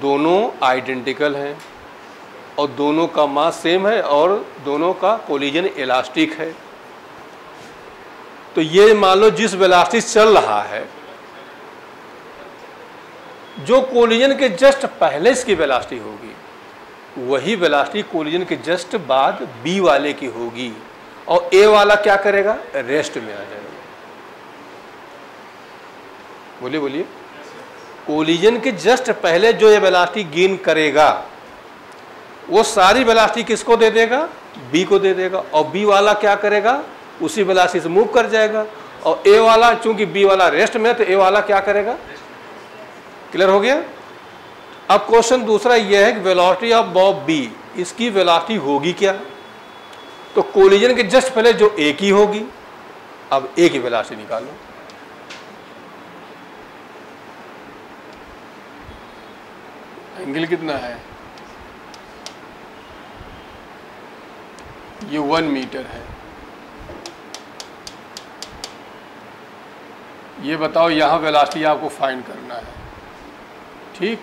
दोनों आइडेंटिकल हैं और दोनों का मास सेम है और दोनों का कोलिजन इलास्टिक है। तो ये मान लो जिस वेलोसिटी चल रहा है, जो कोलिजन के जस्ट पहले इसकी वेलोसिटी होगी वही वेलोसिटी कोलिजन के जस्ट बाद बी वाले की होगी, और ए वाला क्या करेगा, रेस्ट में आ जाएगा। बोलिए बोलिए। कोलिजन के जस्ट पहले जो ये वेलोसिटी गेन करेगा वो सारी वेलोसिटी किसको दे देगा, बी को दे देगा, और बी वाला क्या करेगा, उसी वेलोसिटी से मूव कर जाएगा। और ए वाला, चूंकि बी वाला रेस्ट में है तो ए वाला क्या करेगा। क्लियर हो गया। अब क्वेश्चन दूसरा यह है कि वेलोसिटी ऑफ बॉब बी, इसकी वेलोसिटी होगी क्या, तो कोलिजन के जस्ट पहले जो ए की होगी, अब ए की वेलोसिटी निकालो। एंगल कितना है, ये 1 मीटर है। ये बताओ यहां वेलोसिटी आपको फाइंड करना है, ठीक।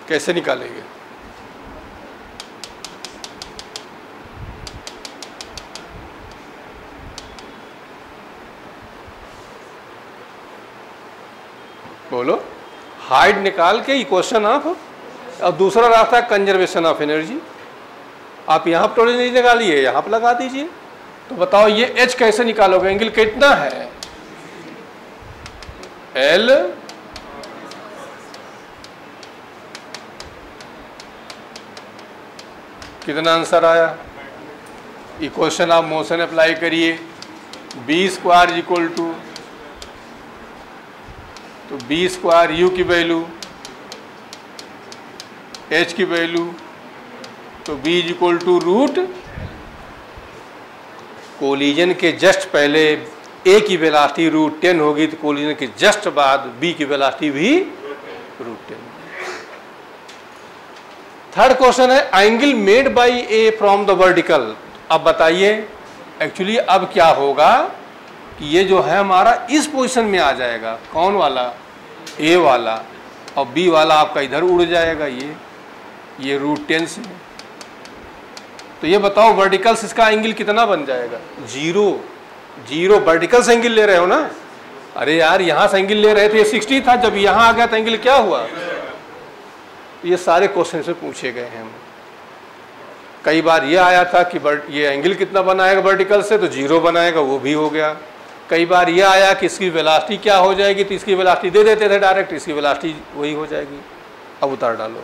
कैसे निकालेंगे, बोलो। हाइट निकाल के इक्वेशन ऑफ, और दूसरा रास्ता है कंजर्वेशन ऑफ एनर्जी। आप यहाँ पर थोड़ी नहीं लगा लिए, यहाँ पर लगा दीजिए। तो बताओ ये एच कैसे निकालोगे, एंगल कितना है, एल कितना आंसर आया। इक्वेशन ऑफ मोशन अप्लाई करिए, बी स्क्वायर इक्वल टू, तो बी स्क्वायर यू की वैल्यू, एच की वैल्यू, तो B equal to root, collision के जस्ट पहले ए की वेलोसिटी √10 होगी, तो कोलिजन के जस्ट बाद बी की वेलोसिटी भी √10। थर्ड क्वेश्चन है angle made by A from the vertical. अब बताइए एक्चुअली अब क्या होगा कि ये जो है हमारा इस पोजीशन में आ जाएगा, कौन वाला, ए वाला, और बी वाला आपका इधर उड़ जाएगा, ये √10 से। तो ये बताओ वर्टिकल से इसका एंगल कितना बन जाएगा, 0 वर्टिकल से एंगल ले रहे हो ना। अरे यार यहाँ से एंगल ले रहे थे, ये 60 था, जब यहाँ आ गया तो एंगल क्या हुआ। ये सारे क्वेश्चन से पूछे गए हैं। कई बार ये आया था कि ये एंगल कितना बनाएगा वर्टिकल से, तो 0 बनाएगा, वो भी हो गया। कई बार ये आया कि इसकी वेलोसिटी क्या हो जाएगी, तो इसकी वेलोसिटी दे देते थे डायरेक्ट, इसकी वेलोसिटी वही हो जाएगी। अब उतार डालो।